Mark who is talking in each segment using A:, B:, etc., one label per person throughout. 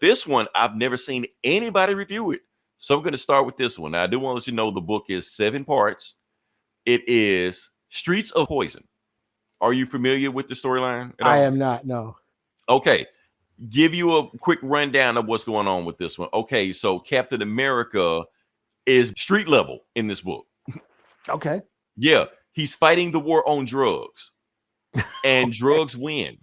A: This one, I've never seen anybody review it. So I'm going to start with this one. Now, I do want to let you know the book is 7 parts. It is Streets of Poison. Are you familiar with the storyline at
B: I
A: all?
B: am not. No.
A: Okay. Give you a quick rundown of what's going on with this one. Okay. So Captain America is street level in this book.
B: Okay.
A: Yeah. He's fighting the war on drugs, and drugs win.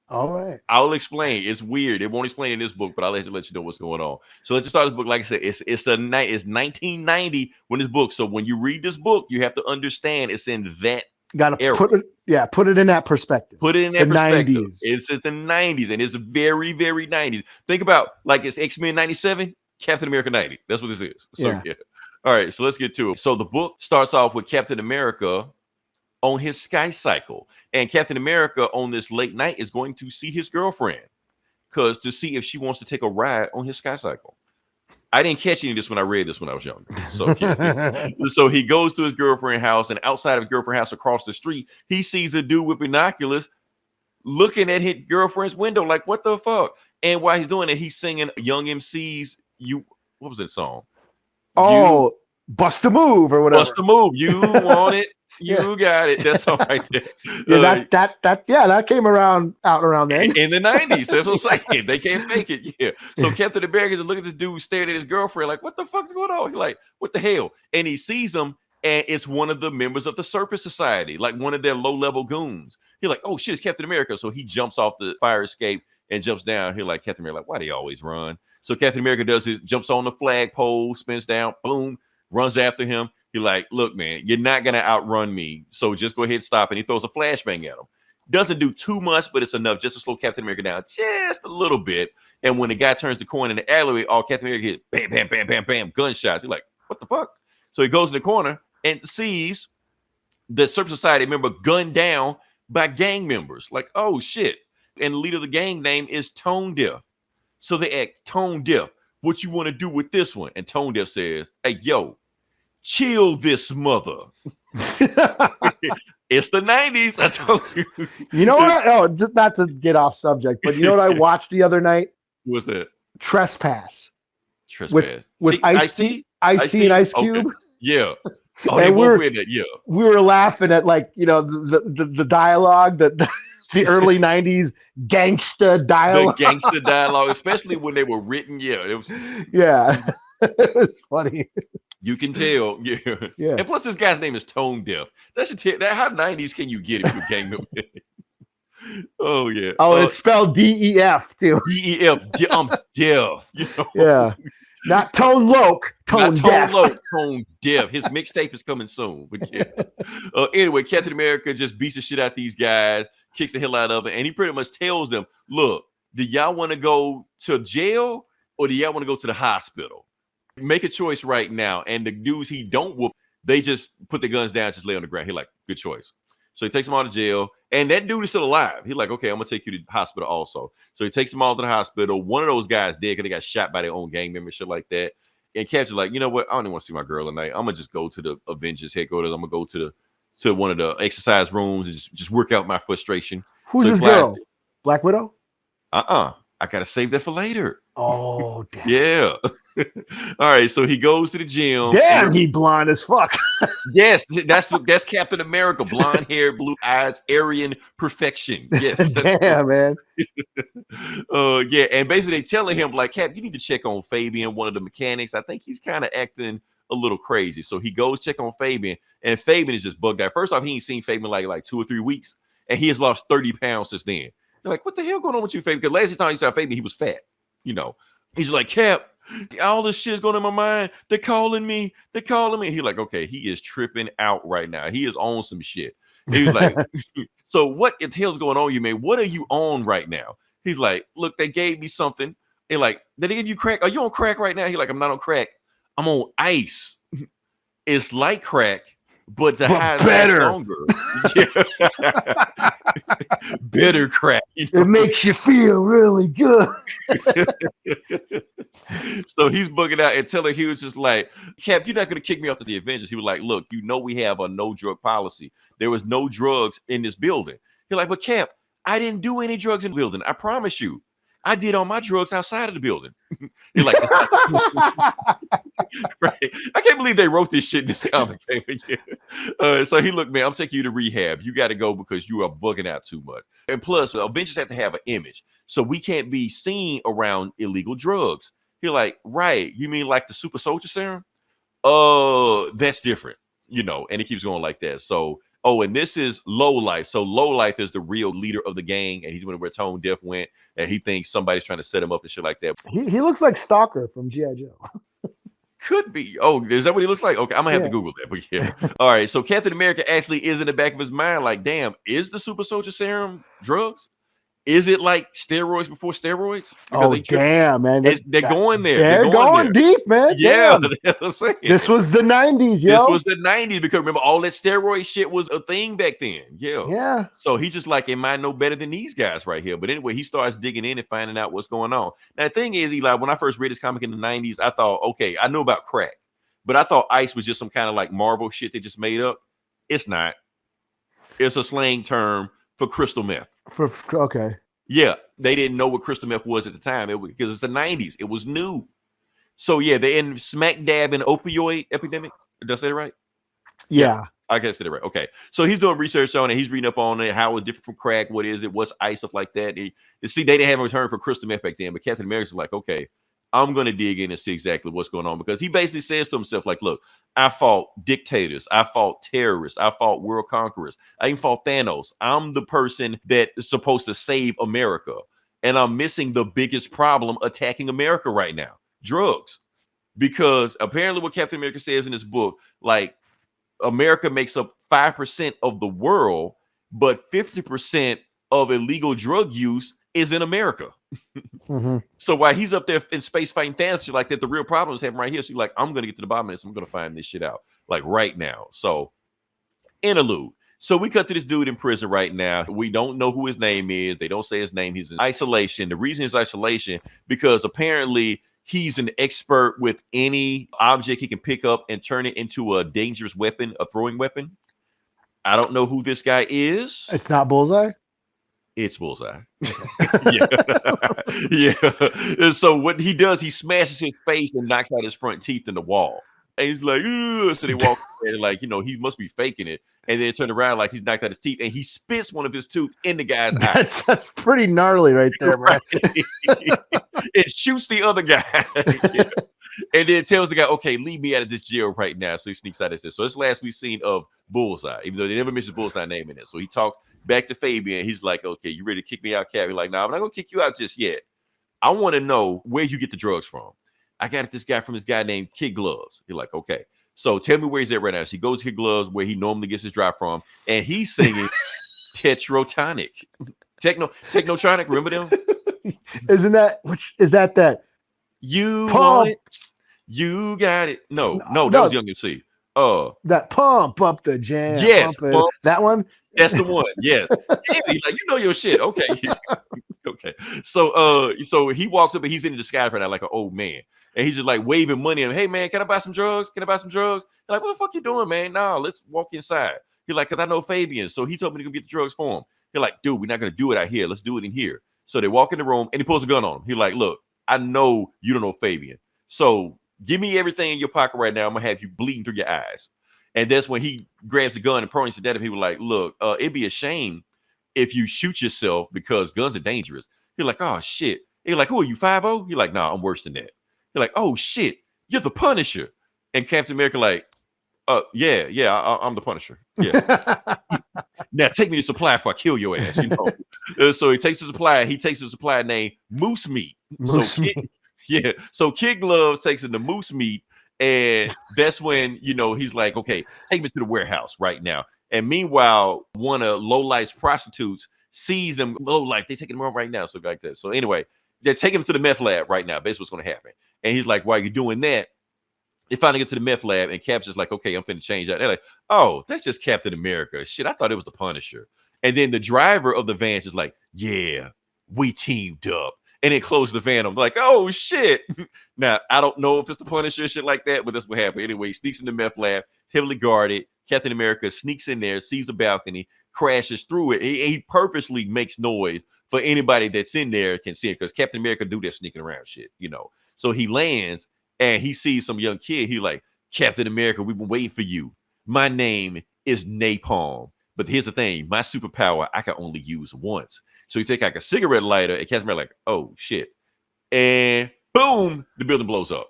B: All right.
A: I'll explain. It's weird. It won't explain in this book, but I'll let you know what's going on. So let's just start this book. Like I said, it's 1990 when this book. So when you read this book, you have to understand it's in that
B: Got to
A: era.
B: put it in that perspective.
A: Put it in that perspective.
B: 90s.
A: It's the 90s, and it's very, very 90s. Think about like it's X-Men 97, Captain America 90. That's what this is. So yeah. All right, so let's get to it. So the book starts off with Captain America on his sky cycle, and Captain America on this late night is going to see his girlfriend to see if she wants to take a ride on his sky cycle. I didn't catch any of this when I read this when I was younger. So, so he goes to his girlfriend's house, and outside of his girlfriend's house across the street, he sees a dude with binoculars looking at his girlfriend's window like, what the fuck? And while he's doing it, he's singing Young MC's what was that song?
B: Oh, Bust a Move or whatever.
A: Bust a Move. You want it. You got it. That's all right there.
B: Yeah, that came out around then.
A: In the 90s. That's what I'm saying. They can't fake it. Yeah. So Captain America just look at this dude staring at his girlfriend like, what the fuck's going on? He's like, what the hell? And he sees him, and it's one of the members of the Surface Society, like one of their low-level goons. He's like, oh shit, it's Captain America. So he jumps off the fire escape and jumps down. He's like, Captain America, like, why do they always run? So Captain America jumps on the flagpole, spins down, boom, runs after him. He's like, look, man, you're not going to outrun me. So just go ahead and stop. And he throws a flashbang at him. Doesn't do too much, but it's enough just to slow Captain America down just a little bit. And when the guy turns the corner in the alleyway, all Captain America hits bam, bam, bam, bam, bam, gunshots. He's like, what the fuck? So he goes in the corner and sees the Surface Society member gunned down by gang members. Like, oh, shit. And the leader of the gang name is Tone Deaf. So they ask Tone Deaf, what you want to do with this one? And Tone Deaf says, hey, yo, chill this mother. It's the 90s. I told you.
B: You know what? Just not to get off subject, but you know what I watched the other night?
A: What's that?
B: Trespass. With Ice-T and Ice Cube.
A: Okay. Yeah. Oh, they both read that. Yeah.
B: We were laughing at the dialogue that the early 90s gangsta dialogue.
A: The gangsta dialogue, especially when they were written. Yeah. It was.
B: Yeah. It was funny.
A: You can tell, yeah. And plus, this guy's name is Tone Deaf. That should tell that. How 90s can you get if you gang member? Oh yeah.
B: Oh, and it's spelled DEF too.
A: DEF. I'm deaf. You know?
B: Yeah. Not Tone Loc. Tone Deaf.
A: Tone Deaf. His mixtape is coming soon. But yeah. Anyway, Captain America just beats the shit out these guys, kicks the hell out of them, and he pretty much tells them, "Look, do y'all want to go to jail or do y'all want to go to the hospital? Make a choice right now." And the dudes he don't whoop, they just put the guns down, just lay on the ground. He's like, good choice. So he takes them all to jail. And that dude is still alive. He's like, okay, I'm going to take you to the hospital also. So he takes them all to the hospital. One of those guys dead because they got shot by their own gang members, shit like that. And Captain's like, you know what? I don't even want to see my girl tonight. I'm going to just go to the Avengers headquarters. I'm going to go to one of the exercise rooms and just work out my frustration.
B: Who's this girl? Black Widow?
A: I got to save that for later.
B: Oh, damn.
A: Yeah. All right, so he goes to the gym.
B: Damn, he blonde as fuck.
A: Yes, that's Captain America. Blonde hair, blue eyes, Aryan perfection. Yes.
B: Damn, man.
A: Yeah, and basically they telling him, like, Cap, you need to check on Fabian, one of the mechanics. I think he's kind of acting a little crazy. So he goes check on Fabian, and Fabian is just bugged out. First off, he ain't seen Fabian like 2 or 3 weeks, and he has lost 30 pounds since then. They're like, what the hell going on with you, Fabian? Because last time you saw Fabian, he was fat. You know, he's like, Cap, all this shit is going in my mind. They're calling me. He's like, okay, he is tripping out right now. He is on some shit. He was like, so what the hell's going on, you man? What are you on right now? He's like, look, they gave me something. They're like, did they give you crack? Are you on crack right now? He's like, I'm not on crack. I'm on ice. It's like crack, but the high
B: better.
A: Longer. Bitter crack. You know?
B: It makes you feel really good.
A: So he's bugging out and telling he was just like, Cap, you're not going to kick me off to the Avengers. He was like, look, you know we have a no drug policy. There was no drugs in this building. He's like, but Cap, I didn't do any drugs in the building. I promise you. I did all my drugs outside of the building. You're like, that's not right. I can't believe they wrote this shit in this comic. So he looked, man, I'm taking you to rehab. You got to go because you are bugging out too much. And plus, Avengers have to have an image, so we can't be seen around illegal drugs. He's like, right? You mean like the super soldier serum? That's different, And it keeps going like that. So, and this is Low Life. So Low Life is the real leader of the gang, and he's where Tone Deaf went, and he thinks somebody's trying to set him up and shit like that.
B: He looks like Stalker from G.I. Joe.
A: Could be. Oh, is that what he looks like? Okay, I'm gonna have to Google that. But yeah. All right. So Captain America actually is in the back of his mind, like, damn, is the super soldier serum drugs? Is it like steroids before steroids?
B: Because damn, man.
A: They're going there.
B: They're going deep, man.
A: Yeah.
B: This was the 90s, yo.
A: This was the 90s because remember, all that steroid shit was a thing back then. Yeah.
B: Yeah.
A: So he's just like, am I no better than these guys right here? But anyway, he starts digging in and finding out what's going on. Now, the thing is, Eli, when I first read this comic in the 90s, I thought, okay, I knew about crack, but I thought ice was just some kind of like Marvel shit they just made up. It's not. It's a slang term for crystal meth.
B: Okay.
A: Yeah, they didn't know what crystal meth was at the time because it's the 90s. It was new. So, yeah, they're in smack dab in opioid epidemic. Did I say it right?
B: Yeah.
A: I guess I said it right. Okay. So he's doing research on it. He's reading up on it, how it's different from crack. What is it? What's ice? Stuff like that. See, they didn't have a return for crystal meth back then, but Captain America's like, okay, I'm going to dig in and see exactly what's going on because he basically says to himself, like, look, I fought dictators. I fought terrorists. I fought world conquerors. I even fought Thanos. I'm the person that is supposed to save America. And I'm missing the biggest problem attacking America right now, drugs. Because apparently what Captain America says in his book, like America makes up 5% of the world, but 50% of illegal drug use is in America. So while he's up there in space fighting Thanos, she's like that, the real problem is happening right here. She's like, I'm going to get to the bottom of this. I'm going to find this shit out like right now. So interlude. So we cut to this dude in prison right now. We don't know who his name is. They don't say his name. He's in isolation. The reason he's isolation because apparently he's an expert with any object he can pick up and turn it into a dangerous weapon, a throwing weapon. I don't know who this guy is.
B: It's not Bullseye?
A: It's Bullseye. Yeah. And so what he does, he smashes his face and knocks out his front teeth in the wall. And he's like, ugh. So they walk and like, he must be faking it. And then turn around like he's knocked out his teeth and he spits one of his tooth in the guy's eye.
B: That's pretty gnarly right there, man.
A: It shoots the other guy. Yeah. And then tells the guy, okay, leave me out of this jail right now. So he sneaks out of this. So it's the last we've seen of Bullseye, even though they never mentioned Bullseye name in it. So he talks back to Fabian. He's like, okay, you ready to kick me out, Cap? He's like, nah, I'm not going to kick you out just yet. I want to know where you get the drugs from. I got this guy from this guy named Kid Gloves. You're like, okay. So tell me where he's at right now. So he goes to Kid Gloves where he normally gets his drive from. And he's singing Tetrotonic. Technotronic, remember them?
B: Is that
A: you
B: pump.
A: Want it? You got it. No, that was Young MC.
B: That pump up the jam.
A: Yes, pump.
B: That one.
A: That's the one. Yes. Like you know your shit. Okay. Okay. So he walks up and he's in the disguise right now like an old man, and he's just like waving money. And hey man, can I buy some drugs? Can I buy some drugs? They're like, what the fuck you doing, man? Nah, let's walk inside. He's like, cause I know Fabian, so he told me to go get the drugs for him. He's like, dude, we're not gonna do it out here. Let's do it in here. So they walk in the room and he pulls a gun on him. He's like, look, I know you don't know Fabian, so give me everything in your pocket right now. I'm gonna have you bleeding through your eyes. And that's when he grabs the gun and points it at him. He was like, look, it'd be a shame if you shoot yourself because guns are dangerous. He's like, oh shit. He's like, who are you, 5-0? He's like, nah, I'm worse than that. He's like, oh shit, you're the Punisher. And Captain America like, yeah, I'm the Punisher. Yeah. Now take me to supply before I kill your ass, So he takes the supply. He takes the supply named Moose Meat. So Kid Gloves takes in the moose meat. And that's when, he's like, okay, take me to the warehouse right now. And meanwhile, one of Lowlife's prostitutes sees them. Lowlife, they taking him around right now. So like that. So anyway, they're taking him to the meth lab right now. Basically what's going to happen. And he's like, while you're doing that, they finally get to the meth lab and Cap's just like, okay, I'm finna change that. They're like, oh, that's just Captain America. Shit, I thought it was the Punisher. And then the driver of the van is like, yeah, we teamed up. And then close the van. I'm like, oh shit. Now, I don't know if it's the Punisher shit like that, but that's what happened. Anyway, he sneaks in the meth lab, heavily guarded. Captain America sneaks in there, sees a balcony, crashes through it. He purposely makes noise for anybody that's in there can see it, because Captain America do that sneaking around shit, you know. So he lands and he sees some young kid. He like, Captain America, we've been waiting for you. My name is Napalm. But here's the thing, my superpower I can only use once. So you take like a cigarette lighter, and Captain America like, oh shit. And boom, the building blows up.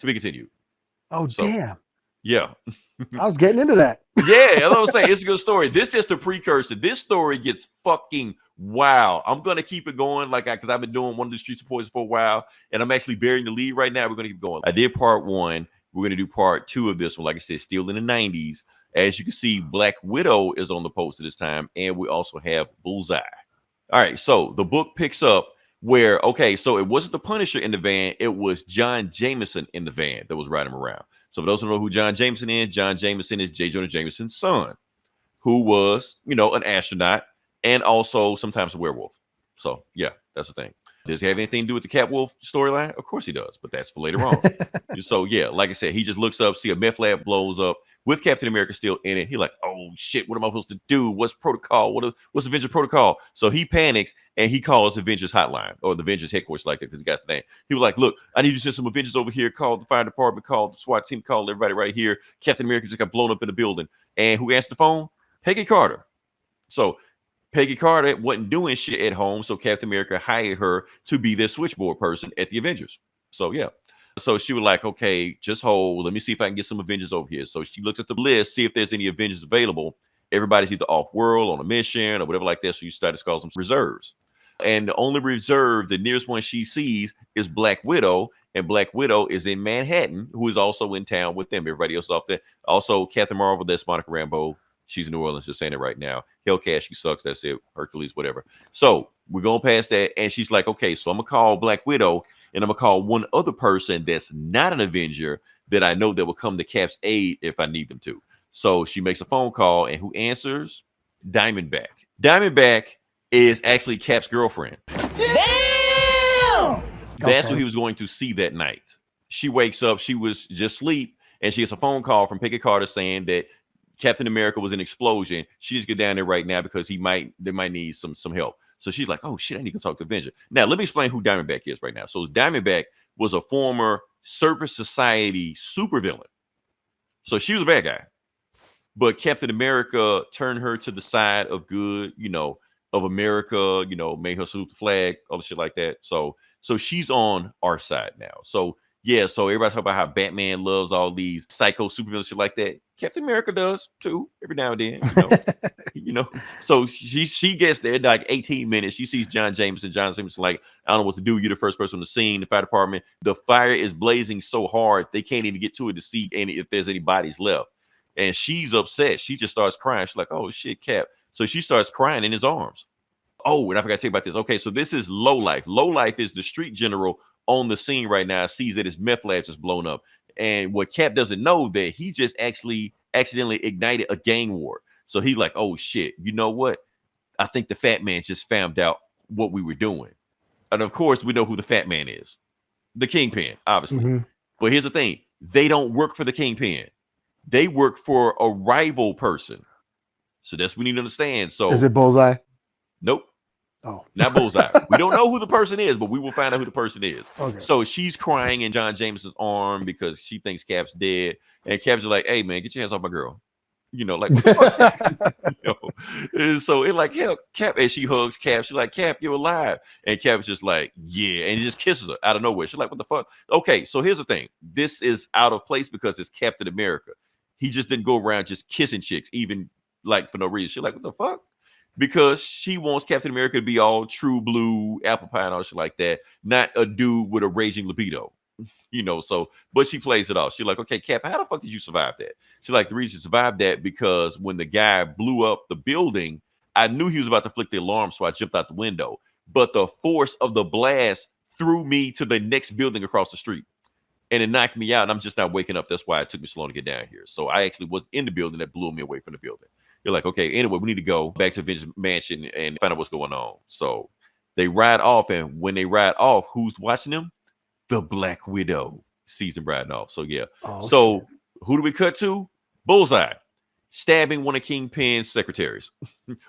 A: To be continued.
B: Oh,
A: So,
B: damn.
A: yeah.
B: I was getting into that.
A: Yeah, that's what I'm saying. It's a good story. This just a precursor. This story gets fucking wow. I'm gonna keep it going, because I've been doing one of the Streets of Poison for a while, and I'm actually bearing the lead right now. We're gonna keep going. I did part 1. We're gonna do part 2 of this one. Like I said, still in the 90s. As you can see, Black Widow is on the poster this time, and we also have Bullseye. All right, so the book picks up where, okay, so it wasn't the Punisher in the van, it was John Jameson in the van that was riding him around. So for those who know who John Jameson is J. Jonah Jameson's son, who was, an astronaut and also sometimes a werewolf. So yeah, that's the thing. Does it have anything to do with the Catwolf storyline? Of course he does, but that's for later on. So yeah, like I said, he just looks up, see a meth lab blows up with Captain America still in it. He like, oh shit, what am I supposed to do? What's protocol? What's Avengers protocol? So he panics and he calls Avengers hotline or the Avengers headquarters like that, because he got the name. He was like, look, I need you to send some Avengers over here. Call the fire department, call the SWAT team, call everybody right here. Captain America just got blown up in the building. And who answered the phone? Peggy Carter. So Peggy Carter wasn't doing shit at home, so Captain America hired her to be their switchboard person at the Avengers. So yeah. So she was like, okay, just hold. Let me see if I can get some Avengers over here. So she looks at the list, see if there's any Avengers available. Everybody's either off-world, on a mission, or whatever like that. So you start to call them reserves. And the only reserve, the nearest one she sees, is Black Widow. And Black Widow is in Manhattan, who is also in town with them. Everybody else off there. Also, Captain Marvel, that's Monica Rambeau. She's in New Orleans, just saying it right now. Hellcat, she sucks. That's it. Hercules, whatever. So we're going past that. And she's like, okay, so I'm going to call Black Widow, and I'm going to call one other person that's not an Avenger that I know that will come to Cap's aid if I need them to. So she makes a phone call, and who answers? Diamondback. Diamondback is actually Cap's girlfriend. Damn! That's who he was going to see that night. She wakes up. She was just asleep, and she gets a phone call from Peggy Carter saying that Captain America was in an explosion. She just get down there right now because they might need some help. So she's like, oh shit, I need to talk to Avenger. Now let me explain who Diamondback is right now. So Diamondback was a former Surface Society supervillain. So she was a bad guy, but Captain America turned her to the side of good, of America, made her salute the flag, all the shit like that. So she's on our side now. So yeah, so everybody talk about how Batman loves all these psycho supervillains, shit like that. Captain America does too, every now and then, So she gets there in like 18 minutes. She sees John Jameson. John Jameson like, I don't know what to do. You're the first person on the scene. The fire department, the fire is blazing so hard they can't even get to it to see if there's any bodies left. And she's upset. She just starts crying. She's like, oh shit, Cap. So she starts crying in his arms. Oh, and I forgot to tell you about this. Okay, so this is Low Life. Low Life is the street general on the scene right now, sees that his meth lab is blown up. And what Cap doesn't know, that he just actually accidentally ignited a gang war. So he's like, oh shit, you know what? I think the Fat Man just found out what we were doing. And of course, we know who the Fat Man is. The Kingpin, obviously. Mm-hmm. But here's the thing. They don't work for the Kingpin. They work for a rival person. So that's what we need to understand. So
B: is it Bullseye?
A: Nope.
B: Oh,
A: not Bullseye. We don't know who the person is, but we will find out who the person is. Okay. So she's crying in John Jameson's arm because she thinks Cap's dead. And Cap's like, hey, man, get your hands off my girl. Like, what the fuck? And so it's like, hell, Cap, and she hugs Cap. She's like, Cap, you're alive. And Cap's just like, yeah. And he just kisses her out of nowhere. She's like, what the fuck? Okay, so here's the thing. This is out of place because it's Captain America. He just didn't go around just kissing chicks, even like for no reason. She's like, what the fuck? Because she wants Captain America to be all true blue, apple pie and all shit like that, not a dude with a raging libido, so, but she plays it off. She's like, okay, Cap, how the fuck did you survive that? She's like, the reason you survived that because when the guy blew up the building, I knew he was about to flick the alarm, so I jumped out the window. But the force of the blast threw me to the next building across the street. And it knocked me out, and I'm just not waking up. That's why it took me so long to get down here. So I actually was in the building that blew me away from the building. You're like, okay, anyway, we need to go back to Avengers Mansion and find out what's going on. So they ride off, and when they ride off, who's watching them? The Black Widow sees them riding off. So yeah. Oh, so shit. Who do we cut to? Bullseye stabbing one of Kingpin's secretaries,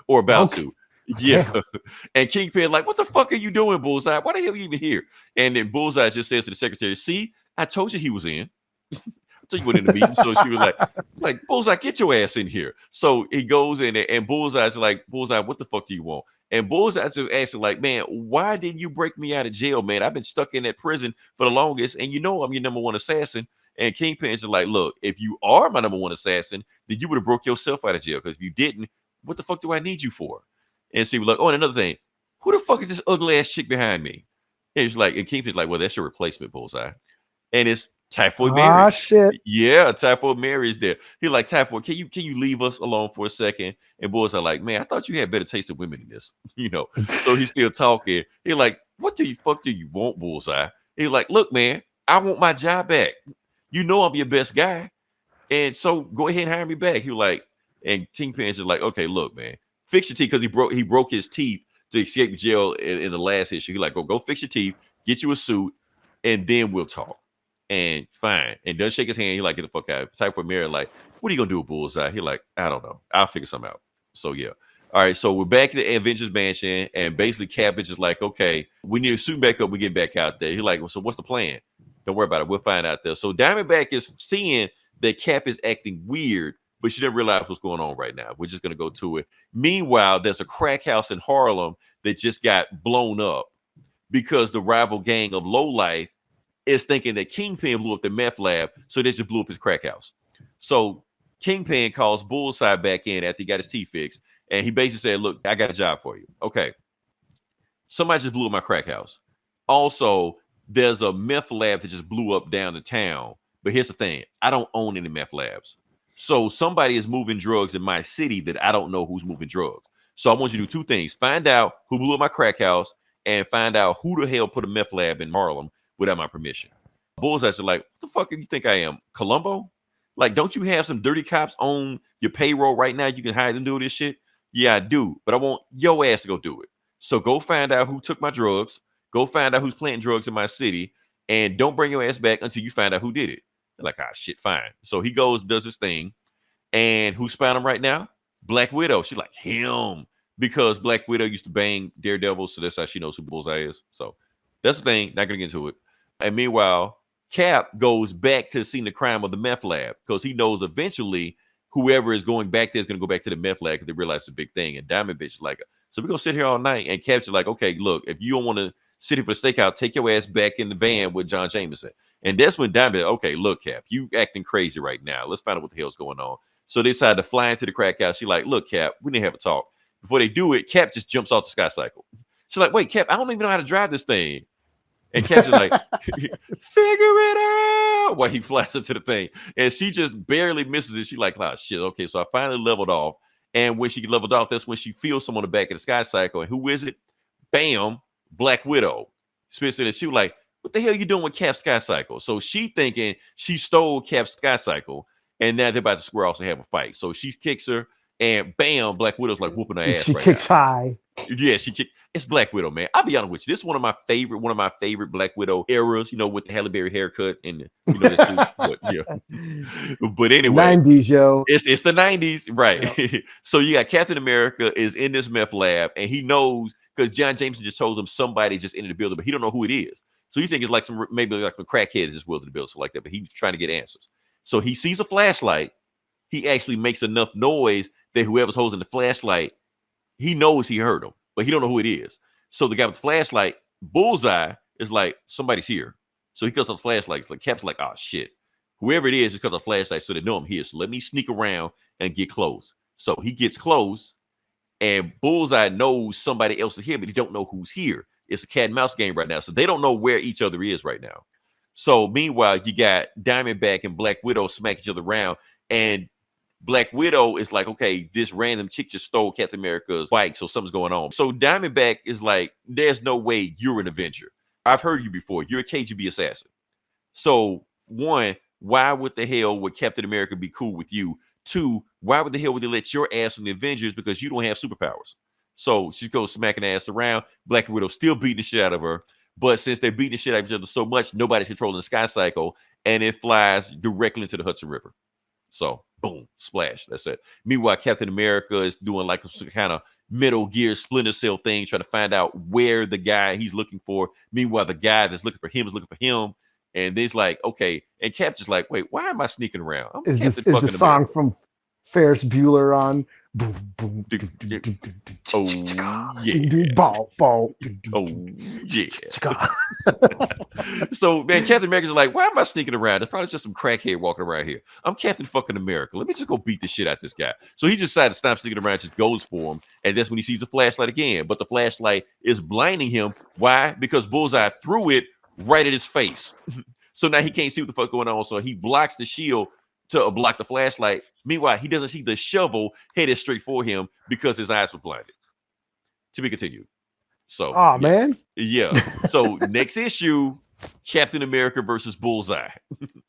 A: or about to. Yeah.
B: Damn.
A: And Kingpin like, what the fuck are you doing, Bullseye? Why the hell are you even here? And then Bullseye just says to the secretary, see, I told you he was in. I told you went in the meeting. So she was like, Bullseye, get your ass in here. So he goes in there and Bullseye's like, Bullseye, what the fuck do you want? And Bullseye's just asking, like, man, why didn't you break me out of jail, man? I've been stuck in that prison for the longest, and you know I'm your number one assassin. And Kingpin's just like, look, if you are my number one assassin, then you would have broke yourself out of jail. Because if you didn't, what the fuck do I need you for? And she was like, oh, and another thing, who the fuck is this ugly ass chick behind me? And it's like, and Kingpin's like, well, that's your replacement, Bullseye. And it's Typhoid
B: Ah,
A: Mary.
B: shit.
A: Yeah, Typhoid Mary is there. He's like, Typhoid, can you leave us alone for a second? And Bullseye like, man, I thought you had better taste of women than this, you know. So he's still talking. He's like, what the fuck do you want, Bullseye? He's like, look, man, I want my job back. You know I'm your best guy. And so go ahead and hire me back. He was like, and Kingpin's just like, okay, look, man, fix your teeth because he broke his teeth to escape jail in the last issue. He like, go fix your teeth, get you a suit, and then we'll talk. And fine. And doesn't shake his hand. He like, get the fuck out. Type for Mary, like, what are you gonna do with Bullseye? He like, I don't know. I'll figure something out. So yeah. All right, so we're back at the Avengers Mansion, and basically Cap is just like, okay, we need to suit back up, we get back out there. He's like, well, so what's the plan? Don't worry about it. We'll find out there. So Diamondback is seeing that Cap is acting weird, but she didn't realize what's going on right now. We're just gonna go to it. Meanwhile, there's a crack house in Harlem that just got blown up because the rival gang of Lowlife is thinking that Kingpin blew up the meth lab, so they just blew up his crack house. So Kingpin calls Bullseye back in after he got his teeth fixed, and he basically said, look, I got a job for you. Okay. Somebody just blew up my crack house. Also, there's a meth lab that just blew up down the town. But here's the thing. I don't own any meth labs. So somebody is moving drugs in my city that I don't know who's moving drugs. So I want you to do two things. Find out who blew up my crack house and find out who the hell put a meth lab in Harlem without my permission. Bullseye's like, what the fuck do you think I am? Columbo? Like, don't you have some dirty cops on your payroll right now? You can hire them to do this shit? Yeah, I do. But I want your ass to go do it. So go find out who took my drugs. Go find out who's planting drugs in my city. And don't bring your ass back until you find out who did it. They're like, ah, shit, fine. So he goes, does his thing. And who's found him right now? Black Widow. She's like, him. Because Black Widow used to bang Daredevil. So that's how she knows who Bullseye is. So that's the thing. Not going to get into it. And meanwhile, Cap goes back to seeing the crime of the meth lab because he knows eventually whoever is going back there is going to go back to the meth lab because they realize it's a big thing. And Diamond Bitch is like, so we're going to sit here all night. And Cap's like, okay, look, if you don't want to sit here for the stakeout, take your ass back in the van with John Jameson. And that's when Diamond, okay, look, Cap, you acting crazy right now. Let's find out what the hell's going on. So they decide to fly into the crack house. She's like, look, Cap, we need to have a talk. Before they do it, Cap just jumps off the sky cycle. She's like, wait, Cap, I don't even know how to drive this thing. And Cap's like, figure it out while he flies into the thing. And she just barely misses it. She's like, oh, shit. Okay, so I finally leveled off. And when she leveled off, that's when she feels someone on the back of the sky cycle. And who is it? Bam, Black Widow. Spits in and she was like, what the hell are you doing with Cap's sky cycle? So she thinking she stole Cap's sky cycle. And now they're about to square off and have a fight. So she kicks her. And bam, Black Widow's like whooping her ass.
B: She
A: right
B: kicks
A: now.
B: high.
A: Yeah, she kicked. It's Black Widow, man. I'll be honest with you. This is one of my favorite Black Widow eras. You know, with the Halle Berry haircut and you know that shit. But yeah. But anyway,
B: 90s, yo.
A: it's the 90s, right?
B: Yep.
A: So you got Captain America is in this meth lab, and he knows because John Jameson just told him somebody just entered the building, but he don't know who it is. So he thinks it's like maybe like some crackhead just wielded the building, something like that. But he's trying to get answers. So he sees a flashlight. He actually makes enough noise that whoever's holding the flashlight, he knows he heard him, but he don't know who it is. So the guy with the flashlight, Bullseye, is like, somebody's here. So he cuts on the flashlight. It's like Cap's like, oh shit. Whoever it is cuts on the flashlight so they know I'm here. So let me sneak around and get close. So he gets close, and Bullseye knows somebody else is here, but he don't know who's here. It's a cat and mouse game right now. So they don't know where each other is right now. So meanwhile, you got Diamondback and Black Widow smack each other around, and Black Widow is like, okay, this random chick just stole Captain America's bike, so something's going on. So Diamondback is like, there's no way you're an Avenger. I've heard you before. You're a KGB assassin. So one, why would the hell would Captain America be cool with you? Two, why would the hell would they let your ass from the Avengers because you don't have superpowers? So she goes smacking ass around. Black Widow still beating the shit out of her. But since they're beating the shit out of each other so much, nobody's controlling the sky cycle, and it flies directly into the Hudson River. So boom, splash. That's it. Meanwhile, Captain America is doing like some kind of Metal Gear Splinter Cell thing, trying to find out where the guy he's looking for. Meanwhile, the guy that's looking for him is looking for him. And there's like, okay. And Cap just like, wait, why am I sneaking around? I'm Captain
B: Is the
A: fucking
B: song
A: America.
B: from Ferris Bueller on? Boom, boom,
A: Oh yeah.
B: ball, ball.
A: Oh yeah. So man, Captain America's like, why am I sneaking around? There's probably just some crackhead walking around here. I'm Captain fucking America. Let me just go beat the shit out this guy. So he just decided to stop sneaking around, just goes for him, and that's when he sees the flashlight again. But the flashlight is blinding him. Why? Because Bullseye threw it right at his face. So now he can't see what the fuck going on. So he blocks the shield to block the flashlight. Meanwhile, he doesn't see the shovel headed straight for him because his eyes were blinded. To be continued. So,
B: oh man,
A: yeah. So next issue, Captain America versus Bullseye.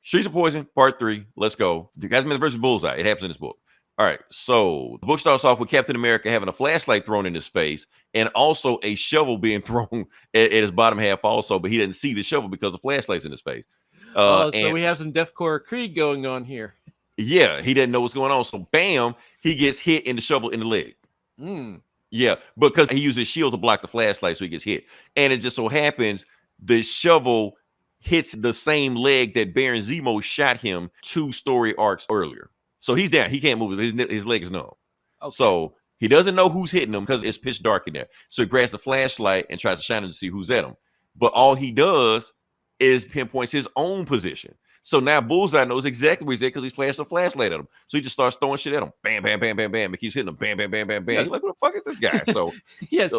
A: Streets of Poison, Part 3. Let's go. Captain America versus Bullseye. It happens in this book. All right. So the book starts off with Captain America having a flashlight thrown in his face and also a shovel being thrown at his bottom half also, but he didn't see the shovel because the flashlight's in his face.
C: So we have some Deathcore Creed going on here.
A: Yeah, he didn't know what's going on. So bam, he gets hit in the shovel in the leg. Yeah, because he used his shield to block the flashlight, so he gets hit. And it just so happens the shovel hits the same leg that Baron Zemo shot him 2 story arcs earlier. So he's down. He can't move. His leg is numb. Okay. So he doesn't know who's hitting him because it's pitch dark in there. So he grabs the flashlight and tries to shine it to see who's at him. But all he does is pinpoints his own position. So now Bullseye knows exactly where he's at because he's flashed a flashlight at him. So he just starts throwing shit at him. Bam, bam, bam, bam, bam. It keeps hitting him. Bam, bam, bam, bam, bam. He's like, what the fuck is this guy? So
C: yes,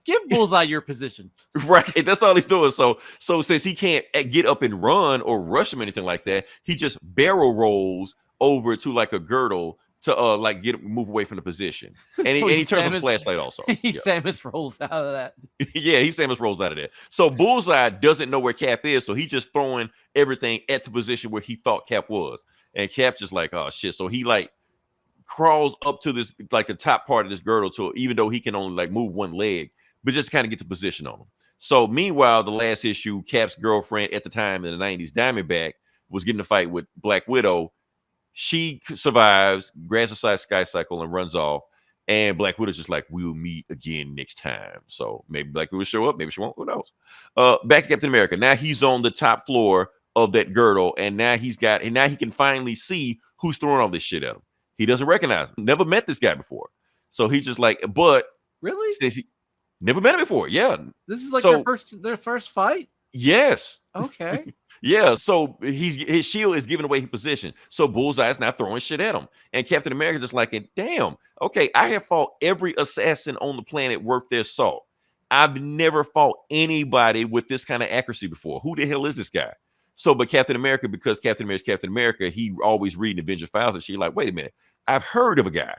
C: give Bullseye your position.
A: Right. That's all he's doing. So since he can't get up and run or rush him or anything like that, he just barrel rolls over to like a girdle to move away from the position. And he turns on the flashlight also.
C: He Samus rolls out of that.
A: Yeah, he Samus rolls out of there. So Bullseye doesn't know where Cap is, so he's just throwing everything at the position where he thought Cap was. And Cap just like, oh shit. So he like crawls up to this, like the top part of this girdle to, even though he can only like move one leg, but just kind of get the position on him. So meanwhile, the last issue, Cap's girlfriend at the time in the 90s, Diamondback, was getting a fight with Black Widow. She survives, grabs a sky cycle, and runs off. And Black Widow's just like, we'll meet again next time. So maybe Black Widow will show up, maybe she won't. Who knows? Back to Captain America. Now he's on the top floor of that girdle, and now he can finally see who's throwing all this shit at him. He doesn't recognize him. Never met this guy before. So he's just like, but
C: really?
A: Stacey, never met him before. Yeah.
C: This is like their first fight?
A: Yes.
C: Okay.
A: Yeah, so his shield is giving away his position. So Bullseye is now throwing shit at him. And Captain America just like, damn, okay, I have fought every assassin on the planet worth their salt. I've never fought anybody with this kind of accuracy before. Who the hell is this guy? So, but Captain America, because Captain America is Captain America, he always reading Avenger Files and shit. Like, wait a minute, I've heard of a guy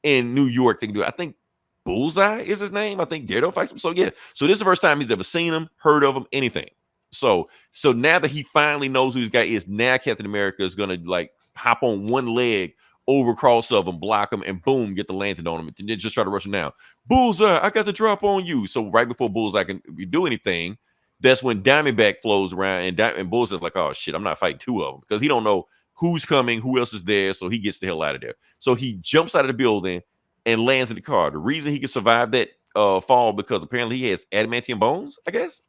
A: in New York that can do it. I think Bullseye is his name. I think Daredevil fights him. So yeah, so this is the first time he's ever seen him, heard of him, anything. So now that he finally knows who this guy is, now Captain America is gonna like hop on one leg over cross of him, block him, and boom, get the lantern on him, and then just try to rush him down. Bullseye, I got the drop on you. So right before Bullseye can do anything, that's when Diamondback flows around, and Bullseye's like, oh shit, I'm not fighting 2 of them because he don't know who's coming, who else is there. So he gets the hell out of there. So he jumps out of the building and lands in the car. The reason he can survive that fall because apparently he has adamantium bones, I guess.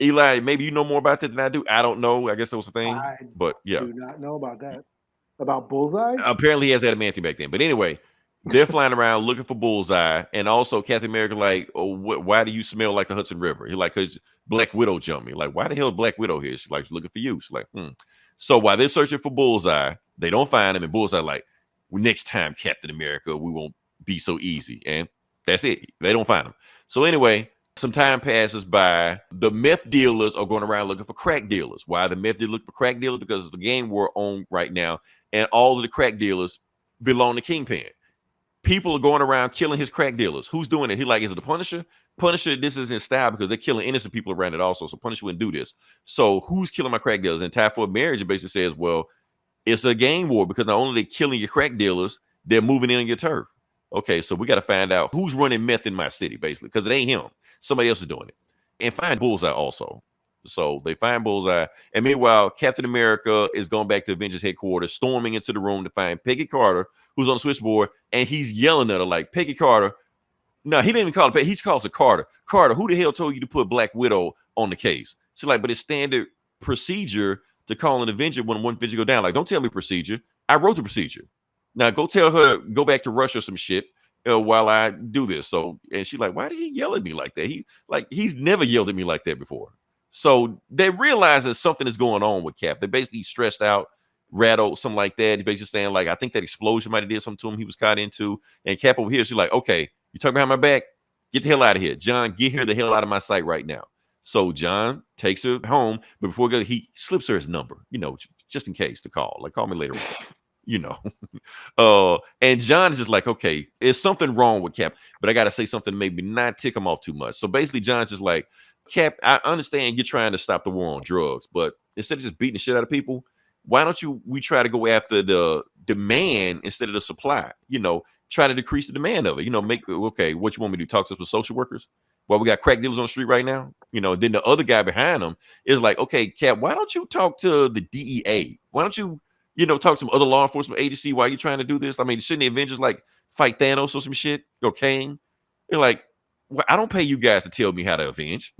A: Eli, maybe you know more about that than I do. I don't know. I guess that was a thing. But yeah.
D: I do not know about that. About Bullseye?
A: Apparently he has adamantium back then. But anyway, they're flying around looking for Bullseye. And also Captain America like, oh, why do you smell like the Hudson River? He's like, because Black Widow jumped me. Like, why the hell is Black Widow here? She's like, she's looking for you. She's like, So while they're searching for Bullseye, they don't find him. And Bullseye like, well, next time, Captain America, we won't be so easy. And that's it. They don't find him. So anyway, some time passes by. The meth dealers are going around looking for crack dealers. Why the meth dealers look for crack dealers? Because it's the game war on right now, and all of the crack dealers belong to Kingpin. People are going around killing his crack dealers. Who's doing it? He like, is it the Punisher? Punisher, this is in style because they're killing innocent people around it also. So Punisher wouldn't do this. So who's killing my crack dealers? And Tie for Marriage basically says, well, it's a game war because not only are they killing your crack dealers, they're moving in on your turf. Okay, so we got to find out who's running meth in my city, basically, because it ain't him. Somebody else is doing it. And find Bullseye also. So they find Bullseye. And meanwhile, Captain America is going back to Avengers headquarters, storming into the room to find Peggy Carter, who's on the switchboard, and he's yelling at her like, Peggy Carter, No, he didn't even call it Peggy. He calls her Carter. Carter, who the hell told you to put Black Widow on the case? She's like, but it's standard procedure to call an Avenger when one Avenger go down. Like, don't tell me procedure. I wrote the procedure. Now go tell her, go back to Russia or some shit while I do this. So, and she's like, why did he yell at me like that? He's never yelled at me like that before. So they realize that something is going on with Cap. They're basically stressed out, rattled, something like that. He's basically saying, like, I think that explosion might have did something to him he was caught into. And Cap over here, she's like, okay, you talking behind my back? Get the hell out of here. John, get her the hell out of my sight right now. So John takes her home, but before he slips her his number, just in case to call. Like, call me later on, and John is just like, okay, there's something wrong with Cap, but I got to say something to maybe not tick him off too much. So basically, John's just like, Cap, I understand you're trying to stop the war on drugs, but instead of just beating the shit out of people, why don't we try to go after the demand instead of the supply? Try to decrease the demand of it. Okay, what you want me to do? Talk to us with social workers? Well, we got crack dealers on the street right now. Then the other guy behind him is like, okay, Cap, why don't you talk to the DEA? Why don't you, talk to some other law enforcement agency while you're trying to do this? I mean, shouldn't the Avengers like fight Thanos or some shit? Or Kane? They're like, well, I don't pay you guys to tell me how to avenge.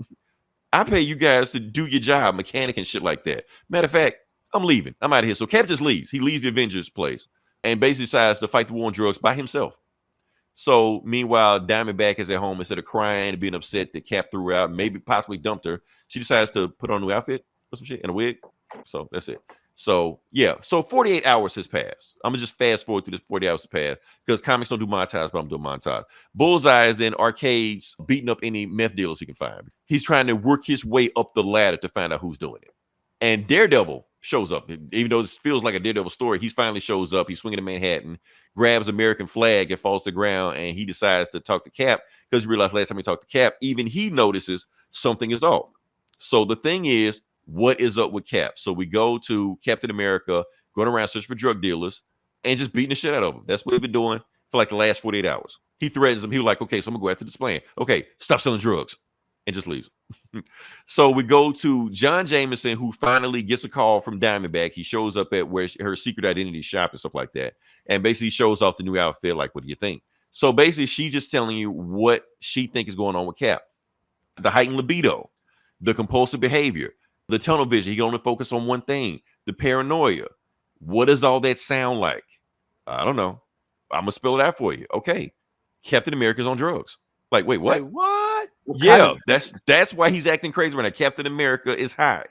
A: I pay you guys to do your job, mechanic and shit like that. Matter of fact, I'm leaving. I'm out of here. So Cap just leaves. He leaves the Avengers place and basically decides to fight the war on drugs by himself. So meanwhile, Diamondback is at home. Instead of crying and being upset that Cap threw her out, maybe possibly dumped her, she decides to put on a new outfit or some shit and a wig. So that's it. So yeah, so 48 hours has passed. I'm gonna just fast forward through this 40 hours to pass because comics don't do montage, but I'm doing montage. Bullseye is in arcades beating up any meth dealers he can find. He's trying to work his way up the ladder to find out who's doing it. And Daredevil shows up. Even though this feels like a Daredevil story, he finally shows up. He's swinging to Manhattan, grabs American flag and falls to the ground, and he decides to talk to Cap because he realized last time he talked to Cap, even he notices something is off. So the thing is, what is up with Cap? So we go to Captain America, going around searching for drug dealers and just beating the shit out of them. That's what we've been doing for like the last 48 hours. He threatens them. He was like, okay, so I'm gonna go after this plan. Okay, stop selling drugs. And just leaves. So we go to John Jameson, who finally gets a call from Diamondback. He shows up at where her secret identity shop and stuff like that. And basically shows off the new outfit. Like, what do you think? So basically, she's just telling you what she thinks is going on with Cap. The heightened libido, the compulsive behavior, the tunnel vision. He can only focus on one thing. The paranoia. What does all that sound like? I don't know. I'm going to spell it out for you. Okay. Captain America's on drugs. Like, wait, what?
C: Wait, what?
A: Yeah, that's why he's acting crazy right now. Captain America is high.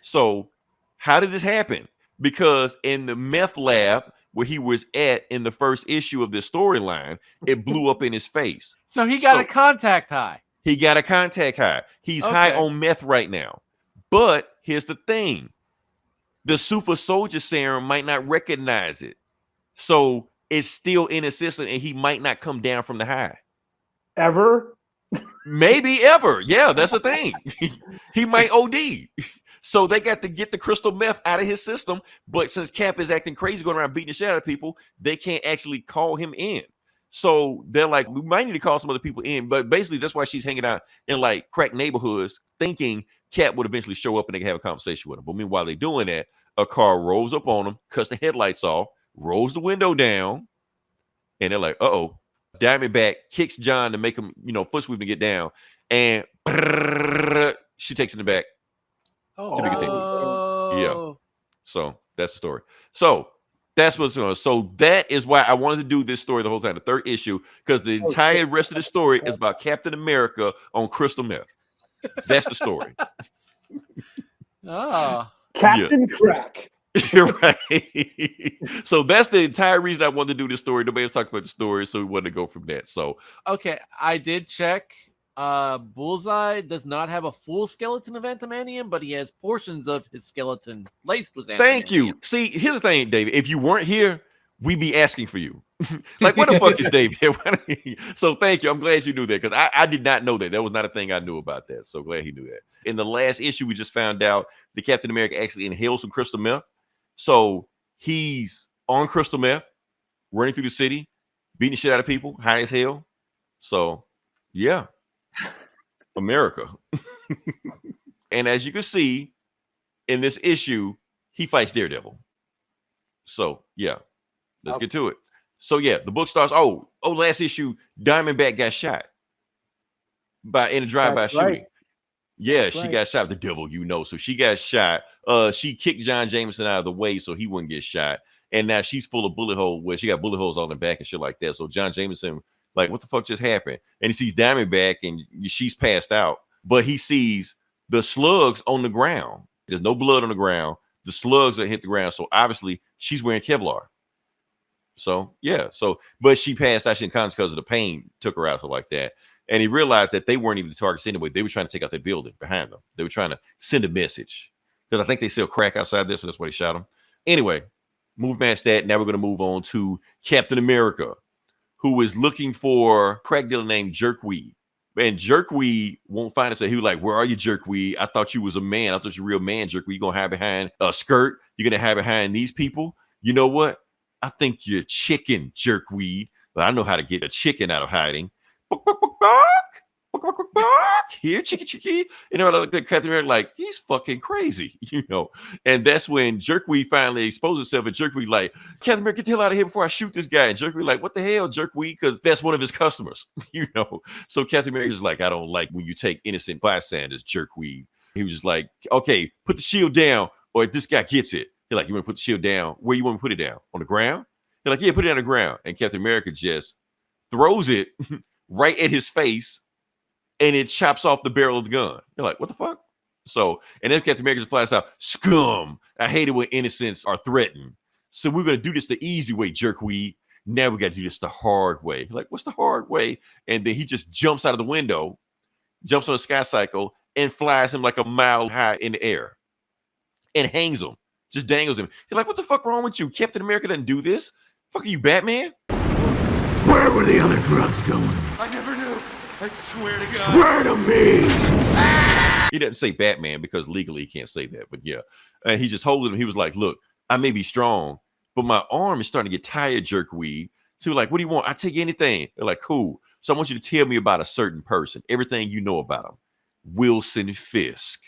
A: So how did this happen? Because in the meth lab where he was at in the first issue of this storyline, it blew up in his face.
C: So he got a contact high.
A: He got a contact high. He's high on meth right now. But here's the thing. The super soldier serum might not recognize it. So it's still in his system and he might not come down from the high.
D: Ever?
A: Maybe ever. Yeah, that's the thing. He might OD. So they got to get the crystal meth out of his system. But since Cap is acting crazy, going around beating the shit out of people, they can't actually call him in. So they're like, we might need to call some other people in. But basically, that's why she's hanging out in like crack neighborhoods, thinking Cap would eventually show up and they can have a conversation with him. But meanwhile, they're doing that, a car rolls up on them, cuts the headlights off, rolls the window down, and they're like, uh-oh. Diamondback kicks John to make him, foot sweep and get down. And she takes it in the back. Yeah. So that's the story. So that's what's going on. So that is why I wanted to do this story the whole time, the third issue, because the entire rest of the story is about Captain America on crystal meth. That's the story.
D: Captain Crack.
A: You're right. So that's the entire reason I wanted to do this story. Nobody was talking about the story, so we wanted to go from that. So
C: okay, I did check. Bullseye does not have a full skeleton of adamantium, but he has portions of his skeleton laced with adamantium.
A: Thank you. See, here's the thing, David. If you weren't here, we'd be asking for you. Like, where the fuck is David? So thank you. I'm glad you knew that because I did not know that. That was not a thing I knew about that. So glad he knew that. In the last issue, we just found out that Captain America actually inhaled some crystal meth. So he's on crystal meth, running through the city, beating the shit out of people, high as hell. So, yeah. America. And as you can see in this issue, he fights Daredevil. So, yeah. Let's get to it. So, yeah, the book starts. Oh, last issue, Diamondback got shot in a drive-by
D: That's right.
A: shooting. Yeah,
D: That's
A: she
D: right.
A: got shot. The devil, so she got shot. She kicked John Jameson out of the way so he wouldn't get shot. And now she's full of bullet holes. Well, she got bullet holes on the back and shit like that. So John Jameson, like, what the fuck just happened? And he sees Diamondback and she's passed out, but he sees the slugs on the ground. There's no blood on the ground. The slugs that hit the ground. So obviously she's wearing Kevlar. So yeah. But she passed out in conscious because of the pain took her out, so like that. And he realized that they weren't even the targets anyway. They were trying to take out their building behind them. They were trying to send a message because I think they sell crack outside there, so that's why they shot him. Anyway, move past that. Now we're going to move on to Captain America, who is looking for a crack dealer named Jerkweed. And Jerkweed won't find us. He was like, "Where are you, Jerkweed? I thought you was a man. I thought you were a real man, Jerkweed. You gonna hide behind a skirt? You're gonna hide behind these people? You know what? I think you're chicken, Jerkweed. But I know how to get a chicken out of hiding. Here, chicky. Like Captain America, like, he's fucking crazy, And that's when Jerkweed finally exposed himself, and Jerkweed like, Captain America, get the hell out of here before I shoot this guy. And Jerkweed like, what the hell, Jerkweed? Because that's one of his customers, So Captain America's like, I don't like when you take innocent bystanders, Jerkweed. He was just like, okay, put the shield down, or this guy gets it. He's like, you want to put the shield down? Where you want to put it down? On the ground? He's like, yeah, put it on the ground. And Captain America just throws it right at his face, and it chops off the barrel of the gun. You're like, what the fuck? So, and then Captain America just flies out, scum. I hate it when innocents are threatened. So we're going to do this the easy way, Jerkweed. Now we got to do this the hard way. Like, what's the hard way? And then he just jumps out of the window, jumps on a sky cycle, and flies him like a mile high in the air and hangs him, just dangles him. You're like, what the fuck wrong with you? Captain America doesn't do this. Fuck are you, Batman?
E: Where were the other drugs going?
A: I never knew. I swear to God.
E: Swear to me!
A: He doesn't say Batman because legally he can't say that, but yeah. And he just holds him. He was like, look, I may be strong, but my arm is starting to get tired, Jerkweed. So like, what do you want? I take anything. They're like, cool. So I want you to tell me about a certain person, everything you know about him. Wilson Fisk.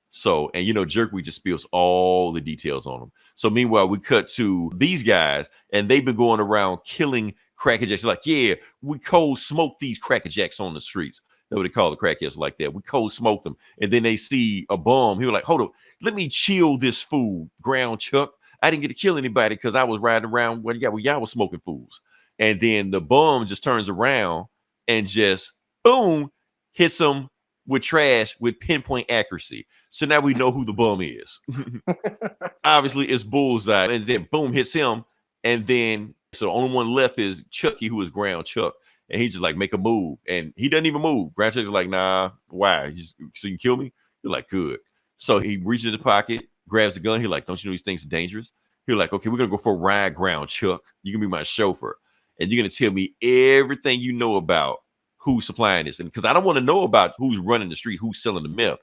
A: So, and Jerkweed just spills all the details on him. So meanwhile, we cut to these guys, and they've been going around killing crackerjacks. Like, yeah, we cold smoke these crackerjacks on the streets. That's what they call the crackheads like that. We cold smoke them. And then they see a bum. He was like, hold up, let me chill this fool, Ground Chuck. I didn't get to kill anybody because I was riding around when y'all was smoking fools. And then the bum just turns around and just, boom, hits him with trash with pinpoint accuracy. So now we know who the bum is. Obviously, it's Bullseye. And then, boom, hits him. And then, so the only one left is Chucky, who is Ground Chuck. And he just like, make a move. And he doesn't even move. Ground Chuck's like, nah, why? So you can kill me? You're like, good. So he reaches in the pocket, grabs the gun. He's like, don't you know these things are dangerous? He's like, okay, we're going to go for a ride, Ground Chuck. You can be my chauffeur. And you're going to tell me everything you know about who's supplying this. And because I don't want to know about who's running the street, who's selling the meth.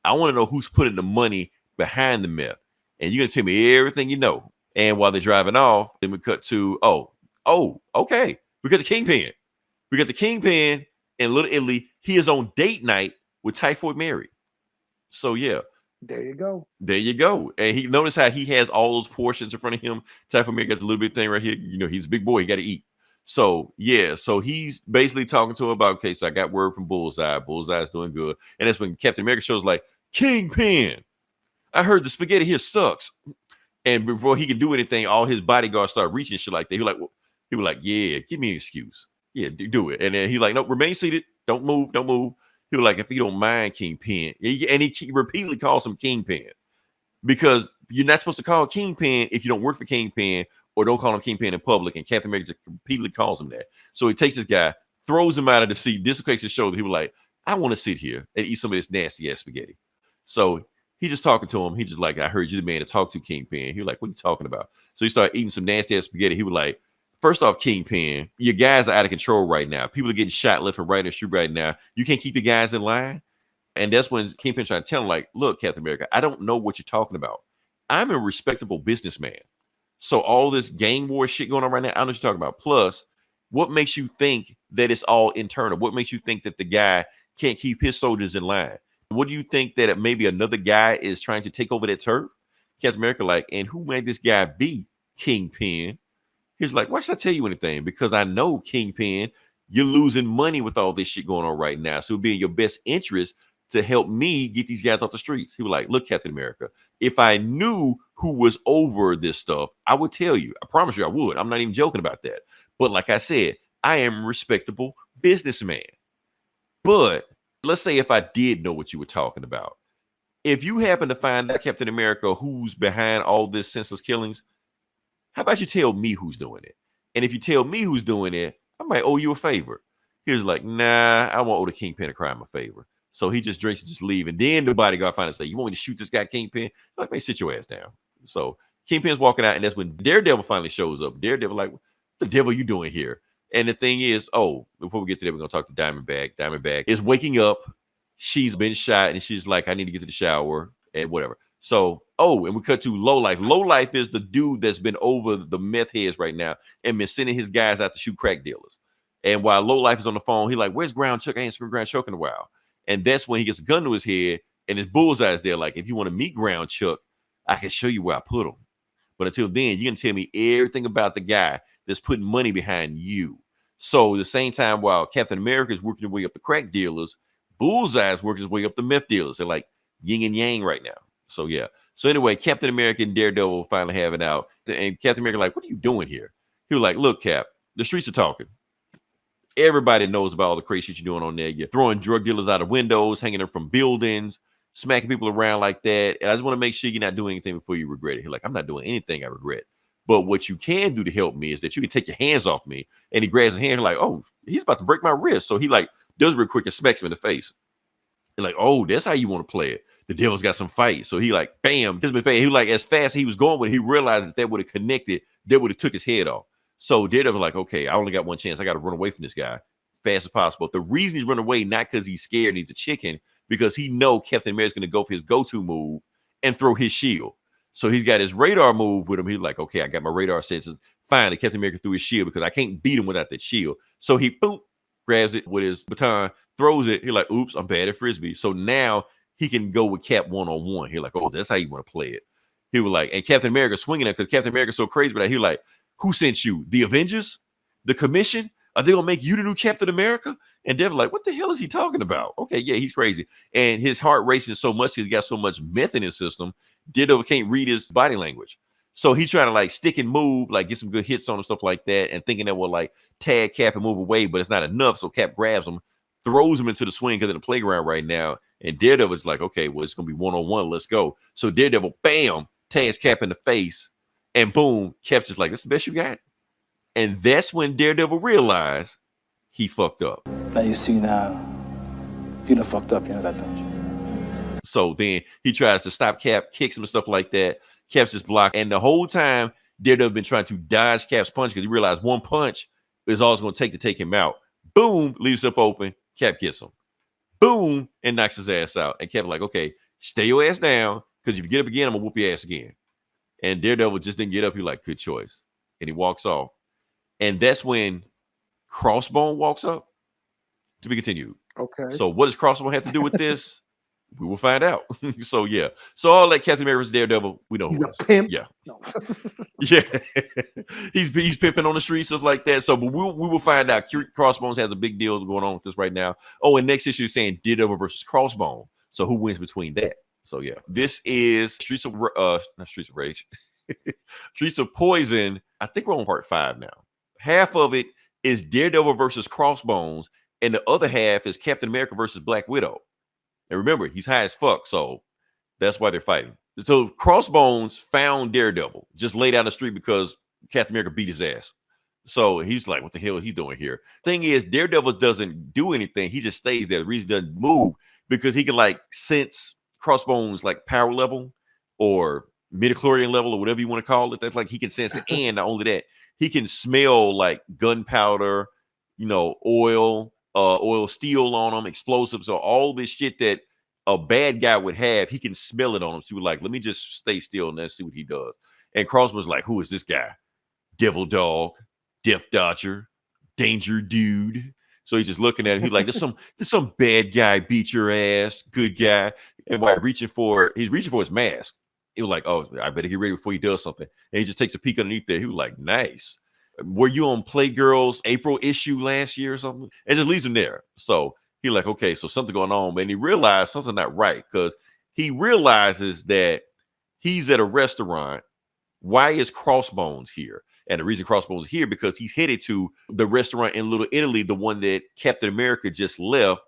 A: I want to know who's putting the money behind the meth. And you're going to tell me everything you know. And while they're driving off, then we cut to, okay. We got the Kingpin. We got the Kingpin in Little Italy. He is on date night with Typhoid Mary. So, yeah.
D: There you go.
A: There you go. And he notice how he has all those portions in front of him. Typhoid Mary got the little bit thing right here. He's a big boy. He got to eat. So, yeah. So he's basically talking to him about, okay, so I got word from Bullseye. Bullseye is doing good. And that's when Captain America shows like, Kingpin, I heard the spaghetti here sucks. And before he could do anything, all his bodyguards start reaching shit like that. He was like, yeah, give me an excuse. Yeah, do it. And then he like, no, remain seated. Don't move. He was like, if you don't mind, Kingpin. And he repeatedly calls him Kingpin because you're not supposed to call Kingpin if you don't work for Kingpin or don't call him Kingpin in public. And Captain America just repeatedly calls him that. So he takes this guy, throws him out of the seat, dislocates his shoulder. He was like, I want to sit here and eat some of this nasty ass spaghetti. So he just talking to him. He just like, I heard you the man to talk to, Kingpin. He was like, what are you talking about? So he started eating some nasty ass spaghetti. He was like, first off, Kingpin, your guys are out of control right now. People are getting shot left and right in the street right now. You can't keep your guys in line. And that's when Kingpin tried to tell him, like, look, Captain America, I don't know what you're talking about. I'm a respectable businessman. So all this gang war shit going on right now, I know what you're talking about. Plus, what makes you think that it's all internal? What makes you think that the guy can't keep his soldiers in line? What do you think that maybe another guy is trying to take over that turf? Captain America like, and who might this guy be, Kingpin? He's like, why should I tell you anything? Because I know, Kingpin, you're losing money with all this shit going on right now. So it'd be in your best interest to help me get these guys off the streets. He was like, look, Captain America, if I knew who was over this stuff, I would tell you. I promise you I would. I'm not even joking about that. But like I said, I am a respectable businessman. But let's say if I did know what you were talking about, if you happen to find out, Captain America, who's behind all this senseless killings, how about you tell me who's doing it? And if you tell me who's doing it, I might owe you a favor. He was like, nah, I won't owe the Kingpin a crime a favor. So he just drinks and just leave. And then the bodyguard finally say, you want me to shoot this guy, Kingpin? I'm like, man, sit your ass down. So Kingpin's walking out, and that's when Daredevil finally shows up. Daredevil like, what the devil you doing here? And the thing is, before we get to that, we're going to talk to Diamondback. Diamondback is waking up. She's been shot, and she's like, I need to get to the shower and whatever. So, and we cut to Lowlife. Lowlife is the dude that's been over the meth heads right now and been sending his guys out to shoot crack dealers. And while Lowlife is on the phone, he's like, where's Ground Chuck? I ain't seen Ground Chuck in a while. And that's when he gets a gun to his head, and his Bullseye is there. Like, if you want to meet Ground Chuck, I can show you where I put him. But until then, you can tell me everything about the guy that's putting money behind you. So at the same time, while Captain America is working his way up the crack dealers, Bullseye is working his way up the meth dealers. They're like yin and yang right now. So yeah. So anyway, Captain America and Daredevil finally have it out. And Captain America like, what are you doing here? He was like, look, Cap, the streets are talking. Everybody knows about all the crazy shit you're doing on there. You're throwing drug dealers out of windows, hanging them from buildings, smacking people around like that. And I just want to make sure you're not doing anything before you regret it. He's like, I'm not doing anything I regret. But what you can do to help me is that you can take your hands off me. And he grabs his hand, like, oh, he's about to break my wrist. So he like does it real quick and smacks him in the face. And like, oh, that's how you want to play it. The devil's got some fight. So he like, bam, his face. He like, as fast as he was going with it, he realized that would have connected, that would have took his head off. So Daredevil like, okay, I only got one chance. I got to run away from this guy fast as possible. The reason he's running away, not because he's scared and he's a chicken, because he know Captain America's going to go for his go-to move and throw his shield. So he's got his radar move with him. He's like, okay, I got my radar sensors. Finally, Captain America threw his shield because I can't beat him without that shield. So he boom, grabs it with his baton, throws it. He's like, oops, I'm bad at Frisbee. So now he can go with Cap one-on-one. He's like, oh, that's how you want to play it. He was like, and Captain America swinging it because Captain America's so crazy, but he was like, who sent you? The Avengers? The Commission? Are they going to make you the new Captain America? And Devil like, what the hell is he talking about? Okay, yeah, he's crazy. And his heart racing so much because he got so much meth in his system, Daredevil can't read his body language. So he's trying to like stick and move, like get some good hits on him, stuff like that, and thinking that will like tag Cap and move away, but it's not enough. So Cap grabs him, throws him into the swing because in the playground right now. And Daredevil's like, okay, well, it's going to be one-on-one. Let's go. So Daredevil, bam, tags Cap in the face. And boom, Cap's just like, that's the best you got. And that's when Daredevil realized he fucked up.
F: Now you see now, you done fucked up, you know that, don't you?
A: So then he tries to stop Cap, kicks him and stuff like that. Cap's just blocked. And the whole time, Daredevil been trying to dodge Cap's punch because he realized one punch is all it's going to take him out. Boom, leaves up open. Cap gets him. Boom, and knocks his ass out. And Cap's like, okay, stay your ass down because if you get up again, I'm going to whoop your ass again. And Daredevil just didn't get up. He's like, good choice. And he walks off. And that's when Crossbone walks up. To be continued.
D: Okay.
A: So what does Crossbone have to do with this? We will find out. So yeah. So all that Captain America's Daredevil, we know
D: He's
A: who
D: a
A: it is.
D: pimp.
A: Yeah.
D: No.
A: Yeah. he's pimping on the streets, stuff like that. So but we will find out. Crossbones has a big deal going on with this right now. Oh, and next issue is saying Daredevil versus Crossbone. So who wins between that? So yeah. This is Streets of not Streets of Rage. Streets of Poison. I think we're on part 5 now. Half of it is Daredevil versus Crossbones, and the other half is Captain America versus Black Widow. And remember, he's high as fuck, so that's why they're fighting. So Crossbones found Daredevil, just laid out on the street because Captain America beat his ass. So he's like, what the hell is he doing here? Thing is, Daredevil doesn't do anything. He just stays there. The reason he doesn't move because he can like sense Crossbones like power level or midichlorian level or whatever you want to call it. That's like he can sense it. And not only that, he can smell like gunpowder, oil, steel on them, explosives, or all this shit that a bad guy would have. He can smell it on him. So he was like, let me just stay still and let's see what he does. And Crossbone's like, who is this guy? Devil Dog, Death Dodger, Danger Dude. So he's just looking at him. He's like, there's some bad guy beat your ass, good guy. And while he's reaching for his mask. He was like, oh, I better get ready before he does something. And he just takes a peek underneath there. He was like, nice. Were you on Playgirl's April issue last year or something? And just leaves him there. So he like, okay, so something going on. And he realized something not right because he realizes that he's at a restaurant. Why is Crossbones here? And the reason Crossbones is here because he's headed to the restaurant in Little Italy, the one that Captain America just left,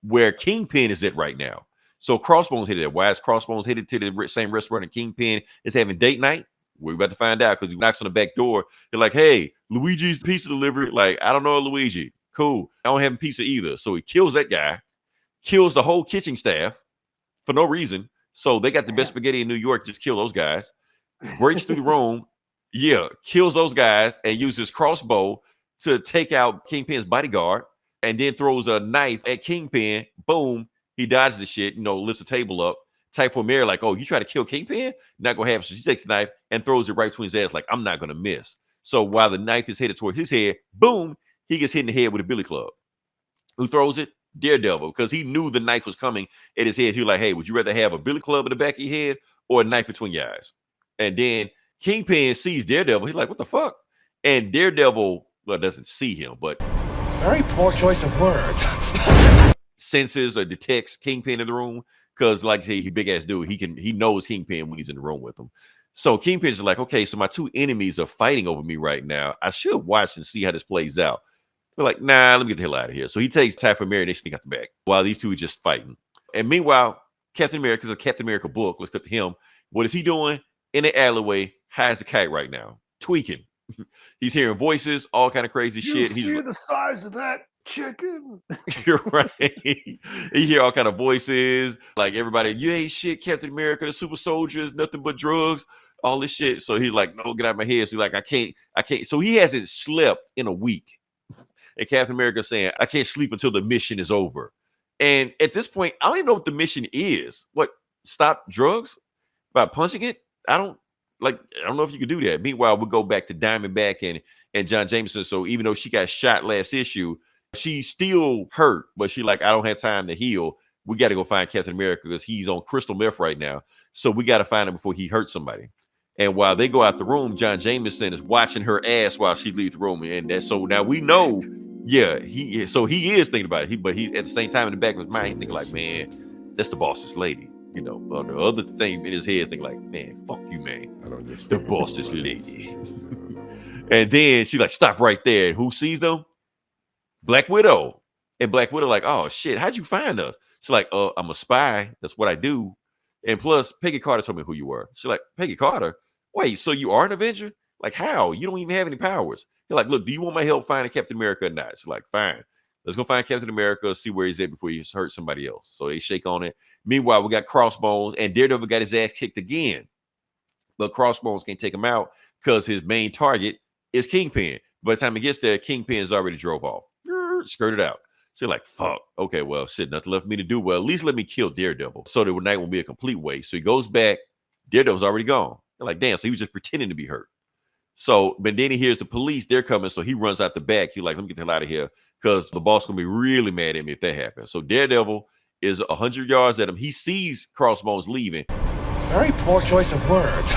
A: where Kingpin is at right now. So Crossbones headed there. Why is Crossbones headed to the same restaurant and Kingpin is having date night? We're about to find out because he knocks on the back door. They're like, hey, Luigi's pizza delivery. Like, I don't know Luigi. Cool. I don't have pizza either. So he kills that guy, kills the whole kitchen staff for no reason. So they got the best spaghetti in New York. Just kill those guys. Breaks through the room. Yeah, kills those guys and uses crossbow to take out Kingpin's bodyguard and then throws a knife at Kingpin. Boom. He dodges the shit, lifts the table up. Typhoid Mary, like, oh, you try to kill Kingpin? Not gonna happen. So she takes the knife and throws it right between his ass, like, I'm not gonna miss. So while the knife is headed toward his head, boom, he gets hit in the head with a billy club. Who throws it? Daredevil, because he knew the knife was coming at his head. He was like, hey, would you rather have a billy club in the back of your head or a knife between your eyes? And then Kingpin sees Daredevil. He's like, what the fuck? And Daredevil, well, doesn't see him, but
F: Very poor choice of words.
A: senses or detects Kingpin in the room. Because, like, hey, he big ass dude, he knows Kingpin when he's in the room with him. So Kingpin's like, okay, so my two enemies are fighting over me right now. I should watch and see how this plays out. They're like, nah, let me get the hell out of here. So he takes Typhoid Mary and they sneak out the back while these two are just fighting. And meanwhile, Captain America, the Captain America book, let's cut to him. What is he doing in the alleyway? High as a kite right now, tweaking. He's hearing voices, all kind of crazy shit. He's
E: the size of that chicken.
A: You're right. You hear all kind of voices, like everybody, you ain't shit, Captain America, the super soldiers, nothing but drugs, all this shit. So he's like, no, get out of my head. So he's like, I can't. So he hasn't slept in a week. And Captain America saying, I can't sleep until the mission is over. And at this point, I don't even know what the mission is. What, stop drugs by punching it? I don't know if you could do that. Meanwhile, we'll go back to Diamondback and John Jameson. So even though she got shot last issue, she's still hurt, but she like, I don't have time to heal. We got to go find Captain America because he's on crystal meth right now. So we got to find him before he hurts somebody. And while they go out the room, John Jameson is watching her ass while she leaves the room. And that's so now we know, yeah, he is thinking about it. But he at the same time in the back of his mind, he's thinking like, man, that's the boss's lady. But the other thing in his head is thinking like, man, fuck you, man.
E: I don't just
A: The boss's lady. And then she like, stop right there. And who sees them? Black Widow. And Black Widow like, oh shit, how'd you find us? She's like, I'm a spy. That's what I do. And plus, Peggy Carter told me who you were. She's like, Peggy Carter? Wait, so you are an Avenger? Like, how? You don't even have any powers. You're like, look, do you want my help finding Captain America or not? She's like, fine. Let's go find Captain America, see where he's at before he hurts somebody else. So they shake on it. Meanwhile, we got Crossbones, and Daredevil got his ass kicked again. But Crossbones can't take him out because his main target is Kingpin. By the time he gets there, Kingpin's already drove off. Skirted out. So you're like, fuck. Okay, well, shit, nothing left for me to do. Well, at least let me kill Daredevil so the night won't be a complete waste. So he goes back. Daredevil's already gone. They're like, damn, so he was just pretending to be hurt. So, but then he hears the police. They're coming. So he runs out the back. He's like, let me get the hell out of here because the boss going to be really mad at me if that happens. So Daredevil is 100 yards at him. He sees Crossbones leaving.
F: Very poor choice of words.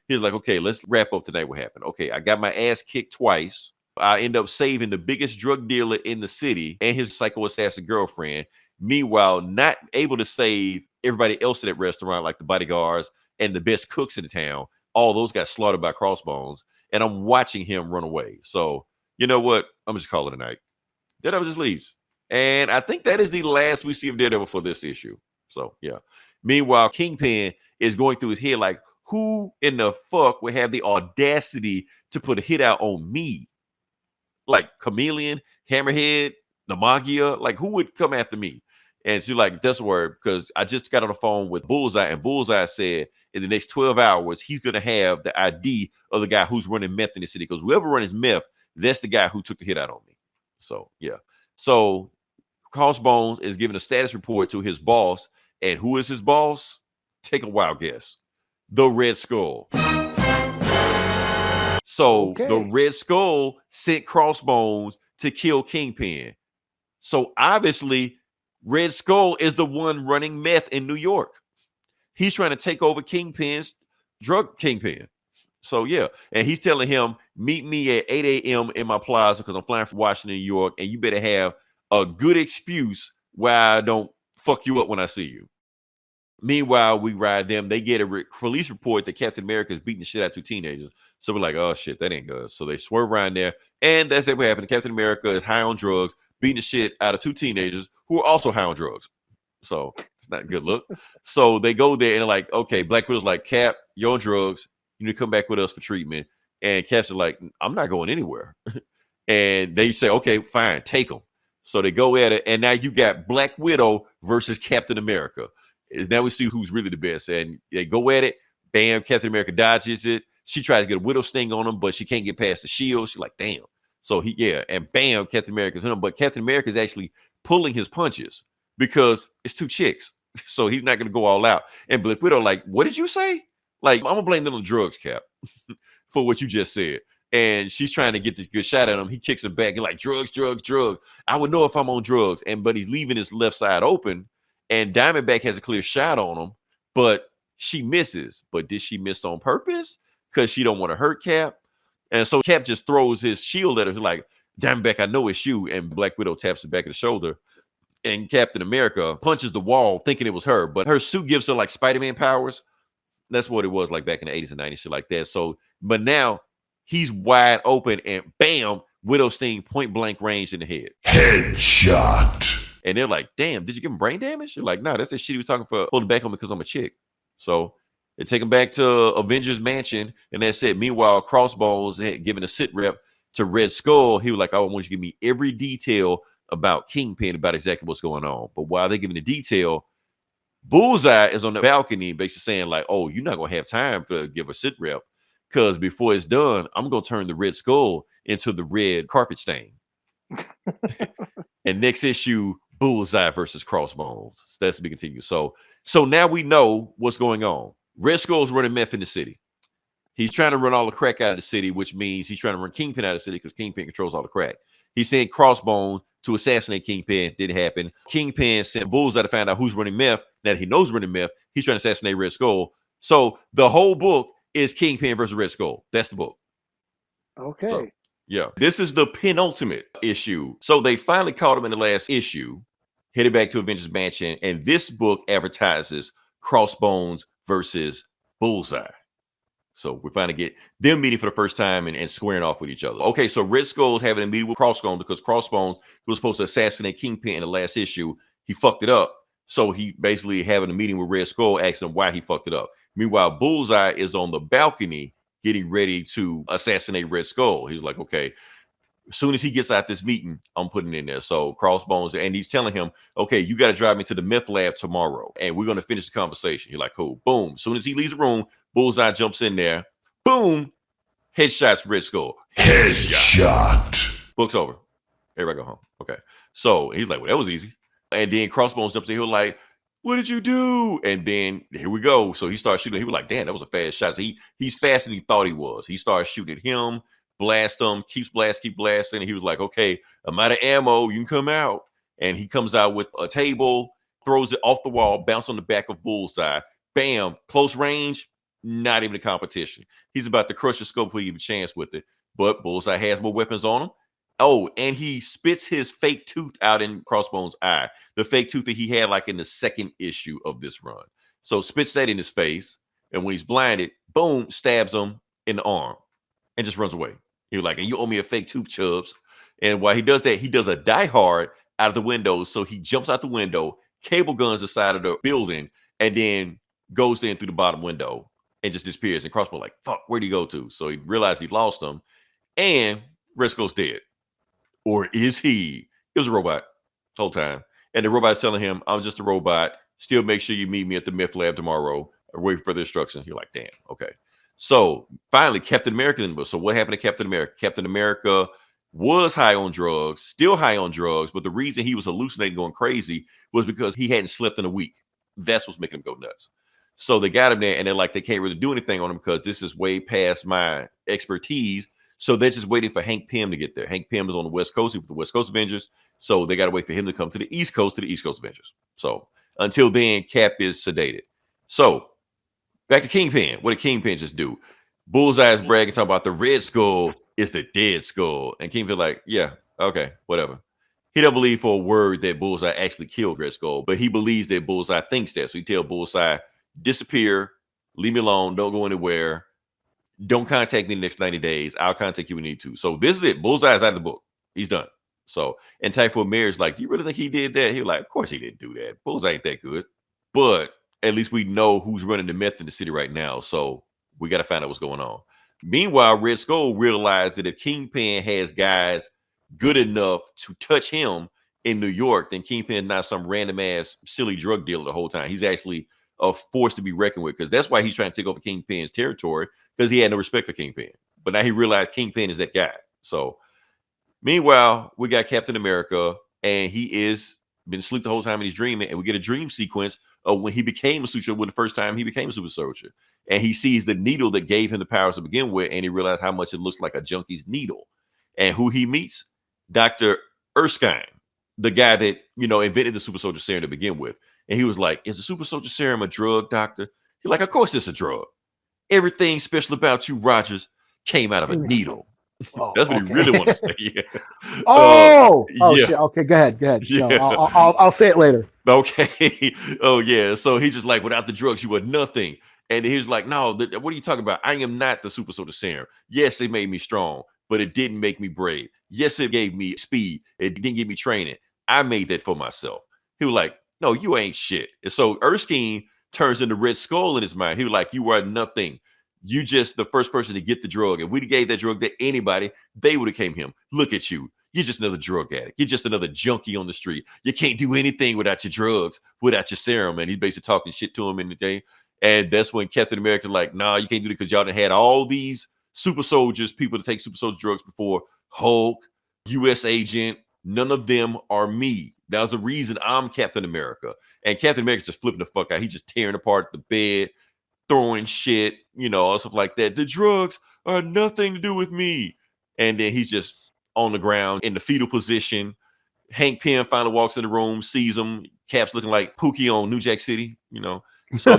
A: He's like, okay, let's wrap up tonight. What happened? Okay, I got my ass kicked twice. I end up saving the biggest drug dealer in the city and his psycho assassin girlfriend. Meanwhile, not able to save everybody else at that restaurant, like the bodyguards and the best cooks in the town. All those got slaughtered by Crossbones. And I'm watching him run away. So, you know what? I'm just calling it a night. Daredevil just leaves. And I think that is the last we see of Daredevil for this issue. So, yeah. Meanwhile, Kingpin is going through his head like, who in the fuck would have the audacity to put a hit out on me? Like Chameleon, Hammerhead, Namagia, like who would come after me? And she's like, that's a word, because I just got on the phone with Bullseye, and Bullseye said in the next 12 hours, he's going to have the ID of the guy who's running meth in the city, because whoever runs meth, that's the guy who took the hit out on me. So, yeah. So Crossbones is giving a status report to his boss, and who is his boss? Take a wild guess. The Red Skull. So the Red Skull sent Crossbones to kill Kingpin. So obviously, Red Skull is the one running meth in New York. He's trying to take over Kingpin's drug kingpin. So yeah, and he's telling him, meet me at 8 a.m. in my plaza because I'm flying from Washington, New York, and you better have a good excuse why I don't fuck you up when I see you. Meanwhile, we ride them. They get a police report that Captain America is beating the shit out of 2 teenagers. So we're like, oh shit, that ain't good. So they swerve around there, and that's what happened. Captain America is high on drugs, beating the shit out of 2 teenagers who are also high on drugs. So it's not a good look. So they go there and they're like, okay, Black Widow's like, Cap, you're on drugs. You need to come back with us for treatment. And Cap's like, I'm not going anywhere. And they say, okay, fine, take them. So they go at it, and now you got Black Widow versus Captain America. Now we see who's really the best. And they go at it. Bam, Captain America dodges it. She tries to get a widow sting on him, but she can't get past the shield. She's like, damn. So and bam, Captain America's him. But Captain America is actually pulling his punches because it's 2 chicks. So he's not going to go all out. And Black Widow like, what did you say? Like, I'm going to blame them on drugs, Cap, for what you just said. And she's trying to get this good shot at him. He kicks her back. He's like, drugs, drugs, drugs. I would know if I'm on drugs. But he's leaving his left side open. And Diamondback has a clear shot on him, but she misses. But did she miss on purpose? Because she don't want to hurt Cap. And so Cap just throws his shield at her. He's like, Diamondback, I know it's you. And Black Widow taps the back of the shoulder. And Captain America punches the wall thinking it was her. But her suit gives her like Spider-Man powers. That's what it was like back in the 80s and 90s, shit like that. So, but now he's wide open and bam, Widow sting point blank range in the head.
E: Headshot.
A: And they're like, damn, did you give him brain damage? You're like, nah, that's the shit he was talking for holding back on me because I'm a chick. So they take him back to Avengers Mansion, and that's it. Meanwhile, Crossbones had given a sit rep to Red Skull. He was like, I want you to give me every detail about Kingpin, about exactly what's going on. But while they're giving the detail, Bullseye is on the balcony basically saying like, oh, you're not going to have time to give a sit rep because before it's done, I'm going to turn the Red Skull into the red carpet stain. And next issue, Bullseye versus Crossbones. That's to be continued. So now we know what's going on. Red Skull's running meth in the city. He's trying to run all the crack out of the city, which means he's trying to run Kingpin out of the city because Kingpin controls all the crack. He sent Crossbones to assassinate Kingpin. Didn't happen. Kingpin sent Bullseye to find out who's running meth. Now that he knows running meth, he's trying to assassinate Red Skull. So the whole book is Kingpin versus Red Skull. That's the book.
D: Okay.
A: So, yeah, this is the penultimate issue. So they finally caught him in the last issue, headed back to Avengers Mansion, and this book advertises Crossbones versus Bullseye. So we finally get them meeting for the first time and squaring off with each other. Okay, so Red Skull's having a meeting with Crossbones because Crossbones was supposed to assassinate Kingpin in the last issue. He fucked it up. So he basically having a meeting with Red Skull, asking him why he fucked it up. Meanwhile, Bullseye is on the balcony getting ready to assassinate Red Skull. He's like, okay, as soon as he gets out this meeting, I'm putting it in there. So Crossbones, and he's telling him, okay, you got to drive me to the meth lab tomorrow, and we're going to finish the conversation. You're like, cool. Boom. As soon as he leaves the room, Bullseye jumps in there. Boom. Headshots Red Skull.
E: Headshot.
A: Book's over. Everybody go home. Okay. So he's like, well, that was easy. And then Crossbones jumps in. He was like, what did you do? And then here we go. So he starts shooting. He was like, damn, that was a fast shot. So he's faster than he thought he was. He started shooting at him, blast him, keep blasting. And he was like, okay, I'm out of ammo. You can come out. And he comes out with a table, throws it off the wall, bounce on the back of Bullseye. Bam, close range, not even a competition. He's about to crush the scope before he even chance with it. But Bullseye has more weapons on him. Oh, and he spits his fake tooth out in Crossbones' eye. The fake tooth that he had like in the second issue of this run. So spits that in his face. And when he's blinded, boom, stabs him in the arm and just runs away. He was like, and you owe me a fake tooth, Chubbs. And while he does that, he does a Die Hard out of the window. So he jumps out the window, cable guns the side of the building, and then goes in through the bottom window and just disappears. And Crossbones like, fuck, where'd he go to? So he realized he lost him. And Red Skull's dead. Or is he? It was a robot the whole time. And the robot's telling him, I'm just a robot. Still make sure you meet me at the meth lab tomorrow. Or wait for the instructions. You're like, damn, okay. So finally, Captain America in the book. So what happened to Captain America? Captain America was high on drugs, still high on drugs. But the reason he was hallucinating, going crazy, was because he hadn't slept in a week. That's what's making him go nuts. So they got him there, and they're like, they can't really do anything on him because this is way past my expertise. So they're just waiting for Hank Pym to get there. Hank Pym is on the West Coast with the West Coast Avengers. So they got to wait for him to come to the East Coast Avengers. So until then, Cap is sedated. So back to Kingpin. What did Kingpin just do? Bullseye's bragging, talking about the Red Skull is the dead skull. And Kingpin like, yeah, okay, whatever. He don't believe for a word that Bullseye actually killed Red Skull, but he believes that Bullseye thinks that. So he tell Bullseye, disappear, leave me alone, don't go anywhere, don't contact me in the next 90 days. I'll contact you when you need to. So this is it. Bullseye is out of the book. He's done. So, and Typhoid Mayor's like, you really think he did that? He was like, of course he didn't do that. Bullseye ain't that good. But at least we know who's running the meth in the city right now. So we got to find out what's going on. Meanwhile, Red Skull realized that if Kingpin has guys good enough to touch him in New York, then Kingpin not some random ass silly drug dealer the whole time. He's actually a force to be reckoned with, because that's why he's trying to take over Kingpin's territory, because he had no respect for Kingpin. But now he realized Kingpin is that guy. So meanwhile, we got Captain America, and he is been asleep the whole time and he's dreaming, and we get a dream sequence of when he became a super soldier, when the first time he became a super soldier. And he sees the needle that gave him the powers to begin with, and he realized how much it looks like a junkie's needle. And who he meets? Dr. Erskine, the guy that, invented the super soldier serum to begin with. And he was like, is the super soldier serum a drug, doctor? He's like, of course it's a drug. Everything special about you, Rogers, came out of a needle.
B: Oh,
A: That's what he really wants to say. Yeah.
B: Yeah. Shit. Okay, go ahead.
A: Yeah.
B: No, I'll say it later.
A: Okay. Oh, yeah. So he's just like, without the drugs, you were nothing. And he was like, no, what are you talking about? I am not the super soldier serum. Yes, it made me strong, but it didn't make me brave. Yes, it gave me speed. It didn't give me training. I made that for myself. He was like, no, you ain't shit. And so Erskine turns into Red Skull in his mind. He was like, you are nothing. You just the first person to get the drug. If we gave that drug to anybody, they would have came him. Look at you. You're just another drug addict. You're just another junkie on the street. You can't do anything without your drugs, without your serum. And he's basically talking shit to him in the day. And that's when Captain America like, nah, you can't do it because y'all done had all these super soldiers, people to take super soldier drugs before. Hulk, U.S. Agent, none of them are me. That was the reason I'm Captain America. And Captain America's just flipping the fuck out. He's just tearing apart the bed, throwing shit, all stuff like that. The drugs are nothing to do with me. And then he's just on the ground in the fetal position. Hank Pym finally walks in the room, sees him. Cap's looking like Pookie on New Jack City, So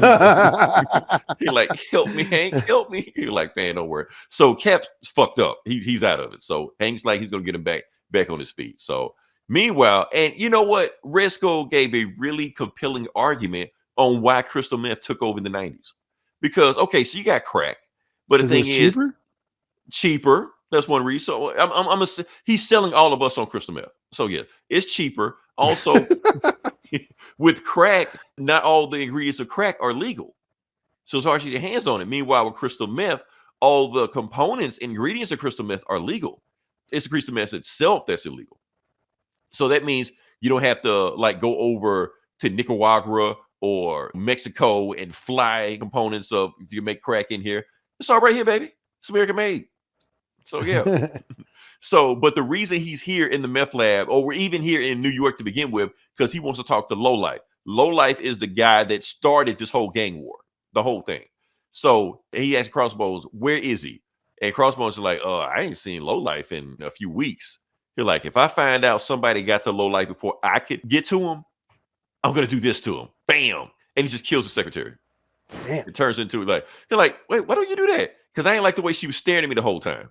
A: he like, help me, Hank, help me. He's like, man, don't worry. So Cap's fucked up. He's out of it. So Hank's like, he's gonna get him back on his feet. So meanwhile, and you know what? Red Skull gave a really compelling argument on why crystal meth took over in the 90s. Because okay, so you got crack, but the thing is cheaper. That's one reason. So he's selling all of us on crystal meth. So yeah, it's cheaper. Also, with crack, not all the ingredients of crack are legal, so it's hard to get your hands on it. Meanwhile, with crystal meth, all the components, ingredients of crystal meth are legal. It's the crystal meth itself that's illegal. So that means you don't have to like go over to Nicaragua or Mexico and fly components of you make crack in here. It's all right here, baby. It's American made. So yeah. So, but the reason he's here in the meth lab, or we're even here in New York to begin with, because he wants to talk to Lowlife. Lowlife is the guy that started this whole gang war, the whole thing. So he asked Crossbones, where is he? And Crossbones is like, I ain't seen Lowlife in a few weeks. He's like, if I find out somebody got to Lowlife before I could get to him, I'm going to do this to him. Bam. And he just kills the secretary. Damn. It turns into like, they're like, wait, why don't you do that? Because I ain't like the way she was staring at me the whole time.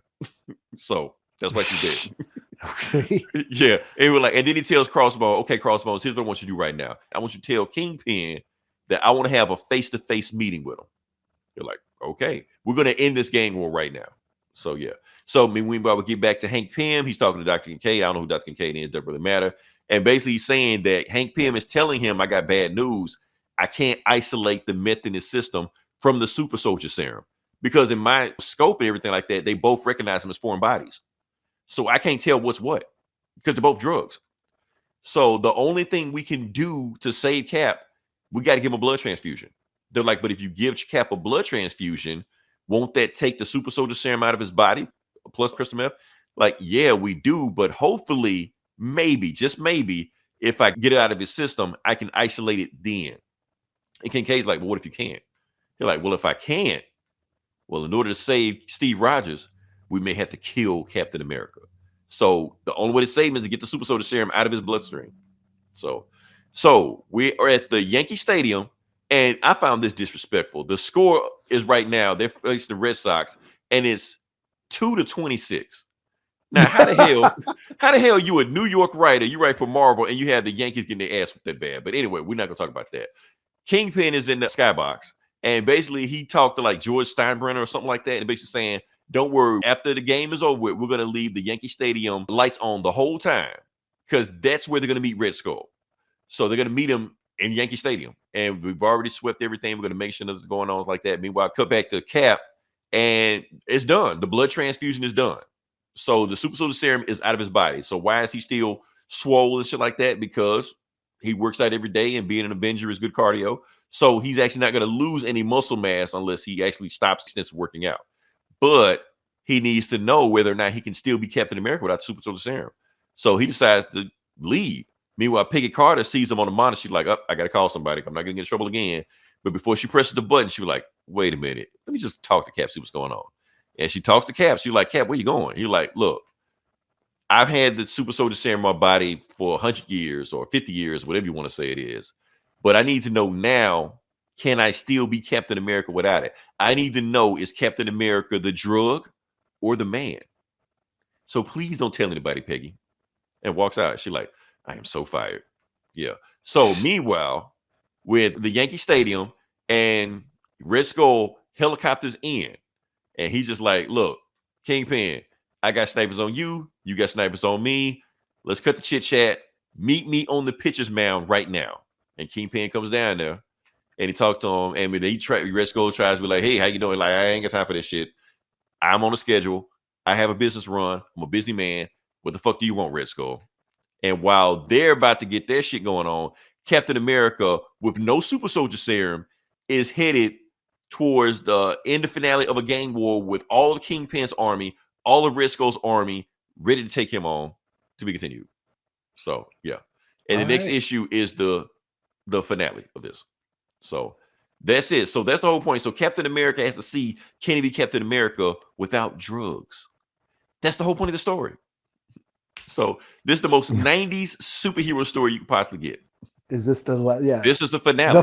A: So that's what she did.
B: Okay.
A: Yeah. And we're like, and then he tells Crossbones, okay, Crossbones, here's what I want you to do right now. I want you to tell Kingpin that I want to have a face-to-face meeting with him. They're like, okay, we're going to end this gang war right now. So yeah. So meanwhile, we get back to Hank Pym. He's talking to Dr. Kincaid. I don't know who Dr. Kincaid is. Doesn't really matter. And basically he's saying that Hank Pym is telling him, I got bad news. I can't isolate the meth in his system from the super soldier serum. Because in my scope and everything like that, they both recognize them as foreign bodies. So I can't tell what's what because they're both drugs. So the only thing we can do to save Cap, we got to give him a blood transfusion. They're like, but if you give Cap a blood transfusion, won't that take the super soldier serum out of his body plus crystal meth? Like, yeah, we do. But hopefully, maybe, just maybe, if I get it out of his system, I can isolate it then. And Kincaid's like, well, what if you can't? They're like, well, if I can't, well, in order to save Steve Rogers, we may have to kill Captain America. So the only way to save him is to get the super soldier serum out of his bloodstream. So we are at the Yankee Stadium, and I found this disrespectful. The score is right now, they're facing the Red Sox, and it's 2-26. Now, how the hell you a New York writer, you write for Marvel, and you have the Yankees getting their ass whipped that bad? But anyway, we're not gonna talk about that. Kingpin is in the skybox, and basically he talked to like George Steinbrenner or something like that, and basically saying, don't worry, after the game is over with, we're gonna leave the Yankee Stadium lights on the whole time, because that's where they're gonna meet Red Skull. So they're gonna meet him in Yankee Stadium, and we've already swept everything. We're gonna make sure nothing's going on like that. Meanwhile, cut back to Cap, and it's done. The blood transfusion is done. So the super soldier serum is out of his body. So why is he still swollen and shit like that? Because he works out every day, and being an Avenger is good cardio. So he's actually not going to lose any muscle mass unless he actually stops since working out. But he needs to know whether or not he can still be Captain America without super soldier serum. So he decides to leave. Meanwhile, Peggy Carter sees him on the monitor. She's like, oh, I got to call somebody. I'm not going to get in trouble again. But before she presses the button, she was like, wait a minute. Let me just talk to Cap, see what's going on. And she talks to Cap. She's like, Cap, where you going? He's like, look, I've had the super soldier serum in my body for 100 years or 50 years, whatever you want to say it is. But I need to know now, can I still be Captain America without it? I need to know, is Captain America the drug or the man? So please don't tell anybody, Peggy. And walks out. She's like, I am so fired. Yeah. So meanwhile, with the Yankee Stadium and Red Skull helicopters in, and he's just like, look, Kingpin, I got snipers on you. You got snipers on me. Let's cut the chit chat. Meet me on the pitcher's mound right now. And Kingpin comes down there and he talked to him. And Red Skull tries to be like, hey, how you doing? Like, I ain't got time for this shit. I'm on a schedule. I have a business run. I'm a busy man. What the fuck do you want, Red Skull? And while they're about to get their shit going on, Captain America, with no super soldier serum, is headed towards the end of finale of a gang war with all of Kingpin's army, all of Red Skull's army, ready to take him on, to be continued. So yeah. And the next issue is the finale of this. So that's it. So that's the whole point. So Captain America has to see, can he be Captain America without drugs? That's the whole point of the story. So this is the most 90s superhero story you could possibly get.
B: Is this the
A: This is the finale.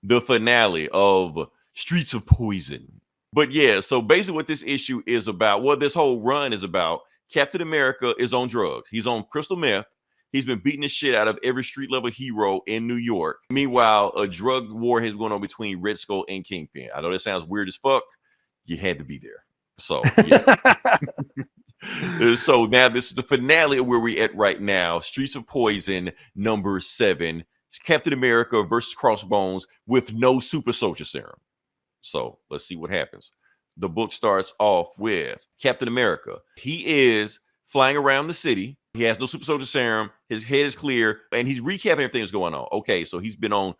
A: The finale of Streets of Poison. But yeah, so basically what this issue is about, what this whole run is about, Captain America is on drugs. He's on crystal meth. He's been beating the shit out of every street level hero in New York. Meanwhile, a drug war has gone on between Red Skull and Kingpin. I know that sounds weird as fuck. You had to be there. So yeah. So now this is the finale of where we're at right now. Streets of Poison number 7. Captain America versus Crossbones with no super soldier serum. So let's see what happens. The book starts off with Captain America. He is flying around the city. He has no super soldier serum. His head is clear, and he's recapping everything that's going on. Okay, so he's been on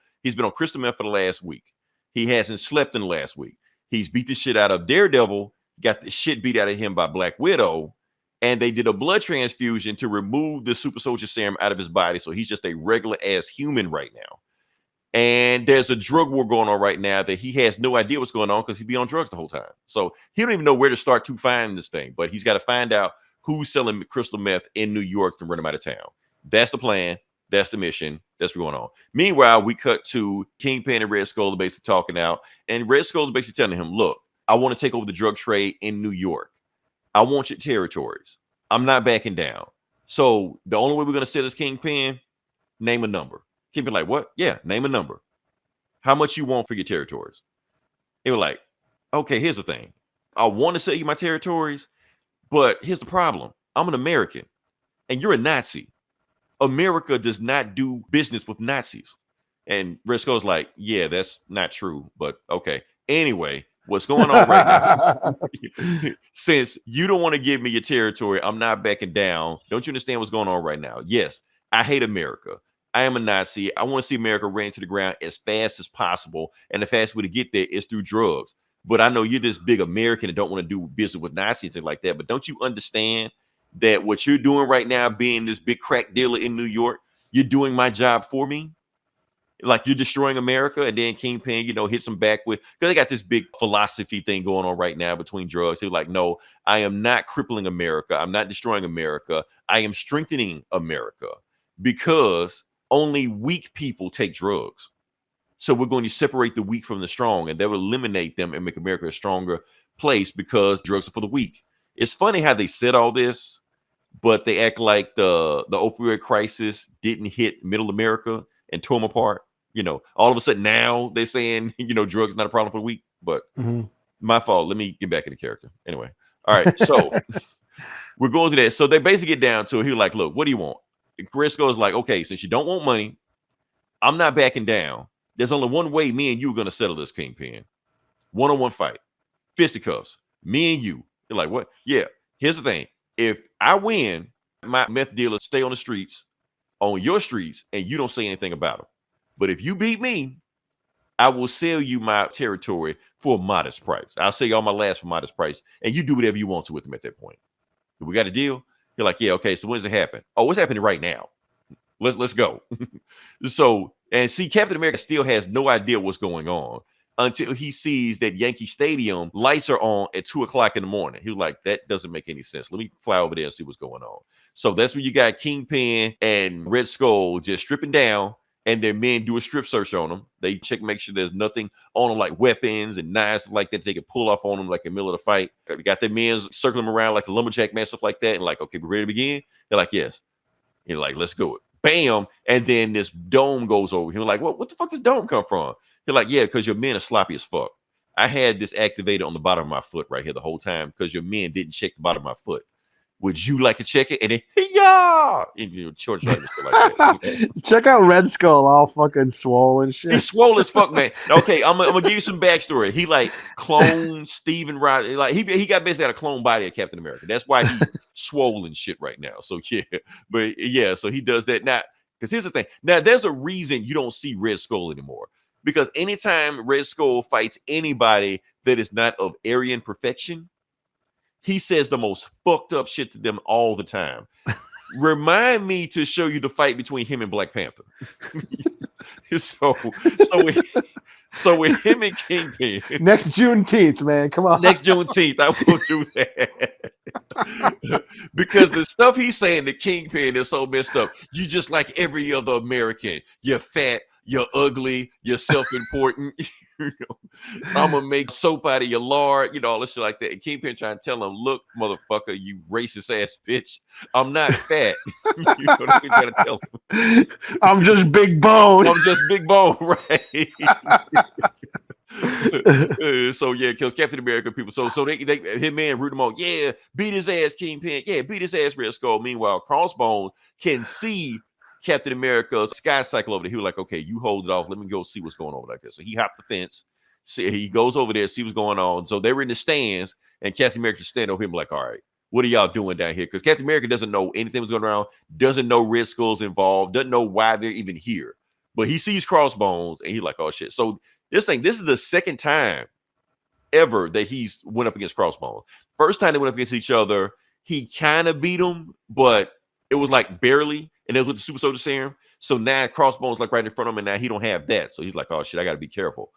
A: crystal meth for the last week. He hasn't slept in the last week. He's beat the shit out of Daredevil, got the shit beat out of him by Black Widow, and they did a blood transfusion to remove the super soldier serum out of his body. So he's just a regular ass human right now. And there's a drug war going on right now that he has no idea what's going on because he'd be on drugs the whole time. So he don't even know where to start to find this thing, but he's got to find out who's selling crystal meth in New York to run him out of town. That's the plan. That's the mission. That's what's going on. Meanwhile, we cut to Kingpin and Red Skull basically talking out, and Red Skull is basically telling him, look, I want to take over the drug trade in New York. I want your territories. I'm not backing down. So the only way we're going to sell this Kingpin, name a number. Kingpin like, what? Yeah, name a number. How much you want for your territories? He was like, okay, here's the thing. I want to sell you my territories, but here's the problem. I'm an American, and you're a Nazi. America does not do business with Nazis. And Red Skull's like, yeah, that's not true, but okay. Anyway, what's going on right now? Since you don't want to give me your territory, I'm not backing down. Don't you understand what's going on right now? Yes, I hate America. I am a Nazi. I want to see America ran to the ground as fast as possible. And the fastest way to get there is through drugs. But I know you're this big American and don't want to do business with Nazis and things like that. But don't you understand that what you're doing right now, being this big crack dealer in New York, you're doing my job for me? Like you're destroying America. And then Kingpin, hits him back with, because they got this big philosophy thing going on right now between drugs. He's like, no, I am not crippling America. I'm not destroying America. I am strengthening America because only weak people take drugs. So we're going to separate the weak from the strong, and that will eliminate them and make America a stronger place because drugs are for the weak. It's funny how they said all this, but they act like the opioid crisis didn't hit middle America and tore them apart. All of a sudden now they're saying, drugs not a problem for the weak, but my fault. Let me get back into character. Anyway. All right. So we're going to that. So they basically get down to it. He's like, look, what do you want? Briscoe is like, okay, since you don't want money, I'm not backing down. There's only one way me and you are going to settle this, Kingpin. One-on-one fight. Fisticuffs. Me and you. You're like, what? Yeah. Here's the thing. If I win, my meth dealers stay on the streets, on your streets, and you don't say anything about them. But if you beat me, I will sell you my territory for a modest price. I'll sell you all my lands for a modest price, and you do whatever you want to with them at that point. We got a deal? You're like, yeah, okay, so when does it happen? Oh, it's happening right now. Let's go. So, and see, Captain America still has no idea what's going on until he sees that Yankee Stadium lights are on at 2:00 in the morning. He was like, that doesn't make any sense. Let me fly over there and see what's going on. So that's when you got Kingpin and Red Skull just stripping down, and their men do a strip search on them. They check, make sure there's nothing on them like weapons and knives like that they can pull off on them like in the middle of the fight. They got their men circling them around like a lumberjack man, stuff like that. And like, okay, we're ready to begin? They're like, yes. You're like, let's go. Bam. And then this dome goes over. He's like, what the fuck does dome come from? They're like, yeah, because your men are sloppy as fuck. I had this activated on the bottom of my foot right here the whole time because your men didn't check the bottom of my foot. Would you like to check it? And then, yeah, and church like that.
B: Check out Red Skull, all fucking swollen shit.
A: He's swole as fuck, man. Okay, I'm gonna give you some backstory. He like cloned Steven Riley. Like he got basically got a clone body of Captain America. That's why he's swollen shit right now. So yeah, but yeah, so he does that now. Because here's the thing. Now there's a reason you don't see Red Skull anymore. Because anytime Red Skull fights anybody that is not of Aryan perfection, he says the most fucked up shit to them all the time. Remind me to show you the fight between him and Black Panther. so with him and Kingpin.
B: Next Juneteenth, man. Come on.
A: Next Juneteenth, I will do that. Because the stuff he's saying to Kingpin is so messed up. You just like every other American. You're fat, you're ugly, you're self-important. I'm gonna make soap out of your lard, all this shit like that. And Kingpin trying to tell him, look, motherfucker, you racist ass bitch, I'm not fat. You know what I'm trying to tell him?
B: I'm just big bone.
A: I'm just big bone, right? So yeah, kills Captain America people. So they his man root him on. Yeah, beat his ass, Kingpin. Yeah, beat his ass, Red Skull. Meanwhile, Crossbones can see Captain America's sky cycle over there. He was like, okay, you hold it off. Let me go see what's going on over there. So he hopped the fence. See, he goes over there, see what's going on. So they were in the stands, and Captain America stand over him like, all right, what are y'all doing down here? Because Captain America doesn't know anything was going on, doesn't know Red Skull's involved, doesn't know why they're even here. But he sees Crossbones, and he's like, oh shit. So this is the second time ever that he's went up against Crossbones. First time they went up against each other, he kind of beat him, but it was like barely. And it was with the super soldier serum. So now Crossbones like right in front of him, and now he don't have that. So he's like, oh shit, I gotta be careful.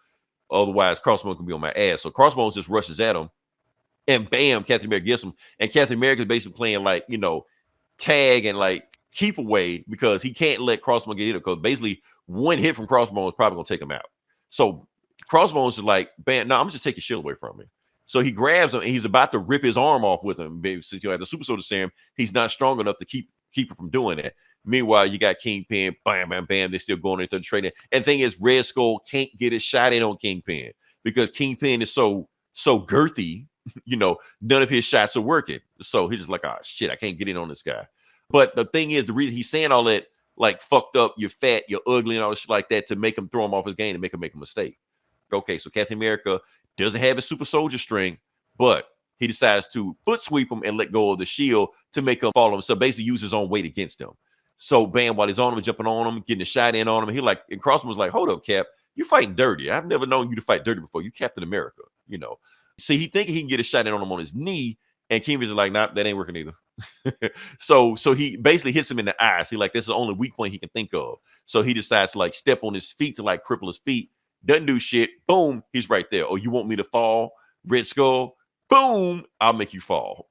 A: Otherwise, Crossbones can be on my ass. So Crossbones just rushes at him, and bam, Captain America gets him. And Captain America is basically playing like, tag and like keep away because he can't let Crossbones get hit because basically one hit from Crossbones is probably gonna take him out. So Crossbones is like, bam, no, I'm gonna just take your shit away from me. So he grabs him and he's about to rip his arm off with him. Since you have the super soldier serum, he's not strong enough to keep him from doing that. Meanwhile, you got Kingpin, bam, bam, bam. They're still going into the training. And the thing is, Red Skull can't get a shot in on Kingpin because Kingpin is so girthy, none of his shots are working. So he's just like, oh, shit, I can't get in on this guy. But the thing is, the reason he's saying all that, like, fucked up, you're fat, you're ugly, and all this shit like that to make him throw him off his game and make him make a mistake. Okay, so Captain America doesn't have his super soldier strength, but he decides to foot sweep him and let go of the shield to make him follow him. So basically use his own weight against him. So bam, while he's on him, jumping on him, getting a shot in on him, he like, and Crossman was like, hold up, Cap, you fighting dirty. I've never known you to fight dirty before. You Captain America, See, he thinking he can get a shot in on him on his knee, and Kingpin's like, nah, that ain't working either. so he basically hits him in the eyes. He like, this is the only weak point he can think of. So he decides to like step on his feet to like cripple his feet. Doesn't do shit. Boom, he's right there. Oh, you want me to fall, Red Skull? Boom, I'll make you fall.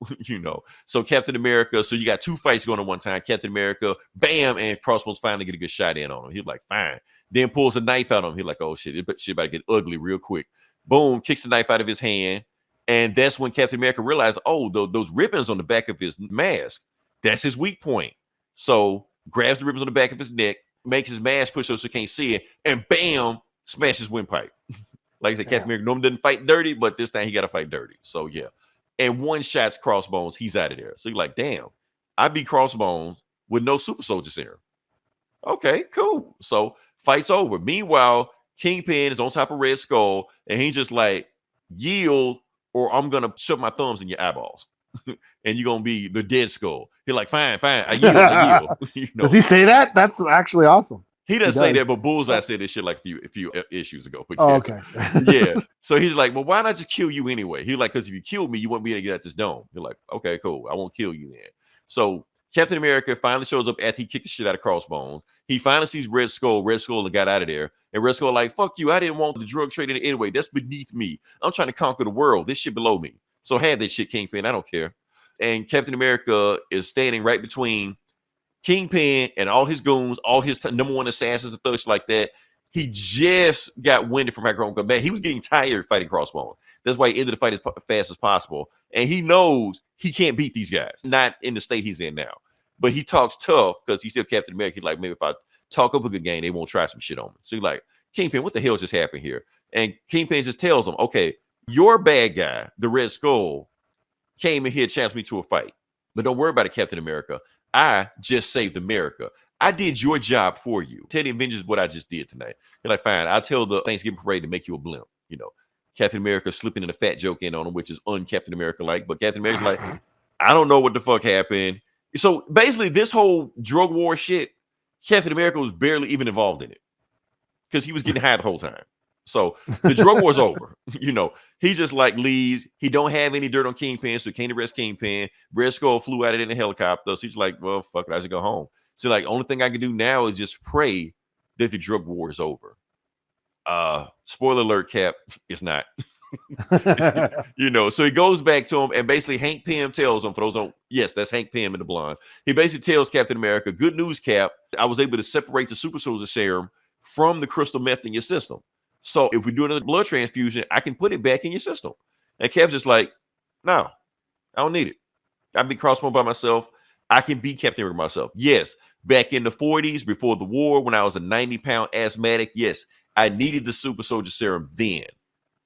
A: So Captain America, so you got two fights going on one time. Captain America, bam, and Crossbones finally get a good shot in on him. He's like, fine. then pulls a knife out on him. He's like, oh shit, shit about to get ugly real quick. Boom, kicks the knife out of his hand. And that's when Captain America realized, oh, those ribbons on the back of his mask, that's his weak point. So grabs the ribbons on the back of his neck, makes his mask push so he can't see it, and bam, smashes windpipe. Like I said, Captain America normally doesn't fight dirty, but this time he got to fight dirty. So yeah. And one shot's Crossbones, he's out of there. So you're like, damn, I beat Crossbones with no super soldier serum. Okay, cool. So fight's over. Meanwhile, Kingpin is on top of Red Skull, and he's just like, yield, or I'm gonna shove my thumbs in your eyeballs, and you're gonna be the dead skull. He's like, fine, I yield. You know?
B: Does he say that? That's actually awesome.
A: He doesn't say that, but Bullseye said this shit like a few issues ago. But
B: oh, okay.
A: Yeah. So he's like, well, why not just kill you anyway? He's like, because if you kill me, you won't be able to get at this dome. You're like, okay, cool. I won't kill you then. So Captain America finally shows up after he kicked the shit out of Crossbones. He finally sees Red Skull. Red Skull got out of there. And Red Skull like, fuck you. I didn't want the drug trade in it anyway. That's beneath me. I'm trying to conquer the world. This shit below me. So have that shit, Kingpin. I don't care. And Captain America is standing right between Kingpin and all his goons, all his number one assassins and thugs like that. He just got winded from back home. Man, he was getting tired fighting Crossbones. That's why he ended the fight as fast as possible. And he knows he can't beat these guys, not in the state he's in now. But he talks tough because he's still Captain America. He's like, maybe if I talk up a good game, they won't try some shit on me. So he's like, Kingpin, what the hell just happened here? And Kingpin just tells him, okay, your bad guy, the Red Skull, came in here and challenged me to a fight. But don't worry about it, Captain America. I just saved America. I did your job for you. Tell the Avengers what I just did tonight. You're like, fine, I'll tell the Thanksgiving parade to make you a blimp. You know, Captain America slipping in a fat joke in on him, which is un-Captain America-like. But Captain America's like, I don't know what the fuck happened. So basically, this whole drug war shit, Captain America was barely even involved in it because he was getting high the whole time. So the drug war's over. You know, he just like leaves. He don't have any dirt on Kingpin, so he can't arrest Kingpin. Red Skull flew out of it in a helicopter. So he's like, well, fuck it, I should go home. So like, only thing I can do now is just pray that the drug war is over. Spoiler alert, Cap, it's not. You know, so he goes back to him, and basically Hank Pym tells him, for those don't, yes, that's Hank Pym in the blonde. He basically tells Captain America, good news, Cap, I was able to separate the super soldier serum from the crystal meth in your system. So if we do another blood transfusion, I can put it back in your system. And Cap's just like, no, I don't need it. I can be Crossbones by myself. I can beat Captain America myself. Yes, back in the 40s, before the war, when I was a 90-pound asthmatic, yes, I needed the super soldier serum then.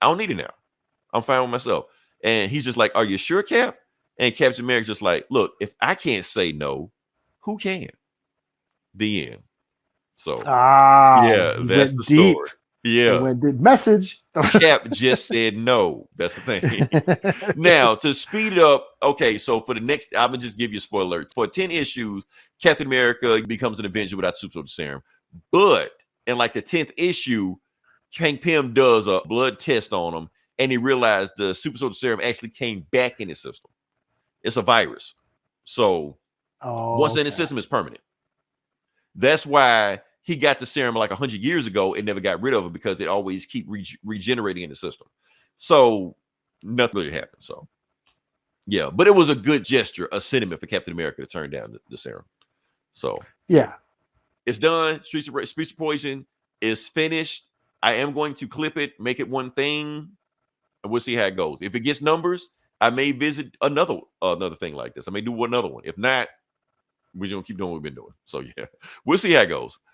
A: I don't need it now. I'm fine with myself. And he's just like, are you sure, Cap? And Captain America's just like, look, if I can't say no, who can? The end. So, yeah, that's the
B: deep.
A: story. Yeah.
B: Did message.
A: Cap just said no. That's the thing. Now, to speed it up, okay, so for the next, I'm going to just give you a spoiler alert. For 10 issues, Captain America becomes an Avenger without super soldier serum. But in like the 10th issue, Hank Pym does a blood test on him, and he realized the super soldier serum actually came back in his system. It's a virus. So once in the system, it's permanent. That's why he got the serum like 100 years ago and never got rid of it, because it always keep regenerating in the system. So nothing really happened. So yeah, but it was a good gesture, a sentiment for Captain America to turn down the serum. So
B: yeah,
A: it's done. Streets of Poison is finished. I am going to clip it, make it one thing, and we'll see how it goes. If it gets numbers, I may visit another thing like this. I may do another one. If not, we're gonna keep doing what we've been doing. So yeah, we'll see how it goes.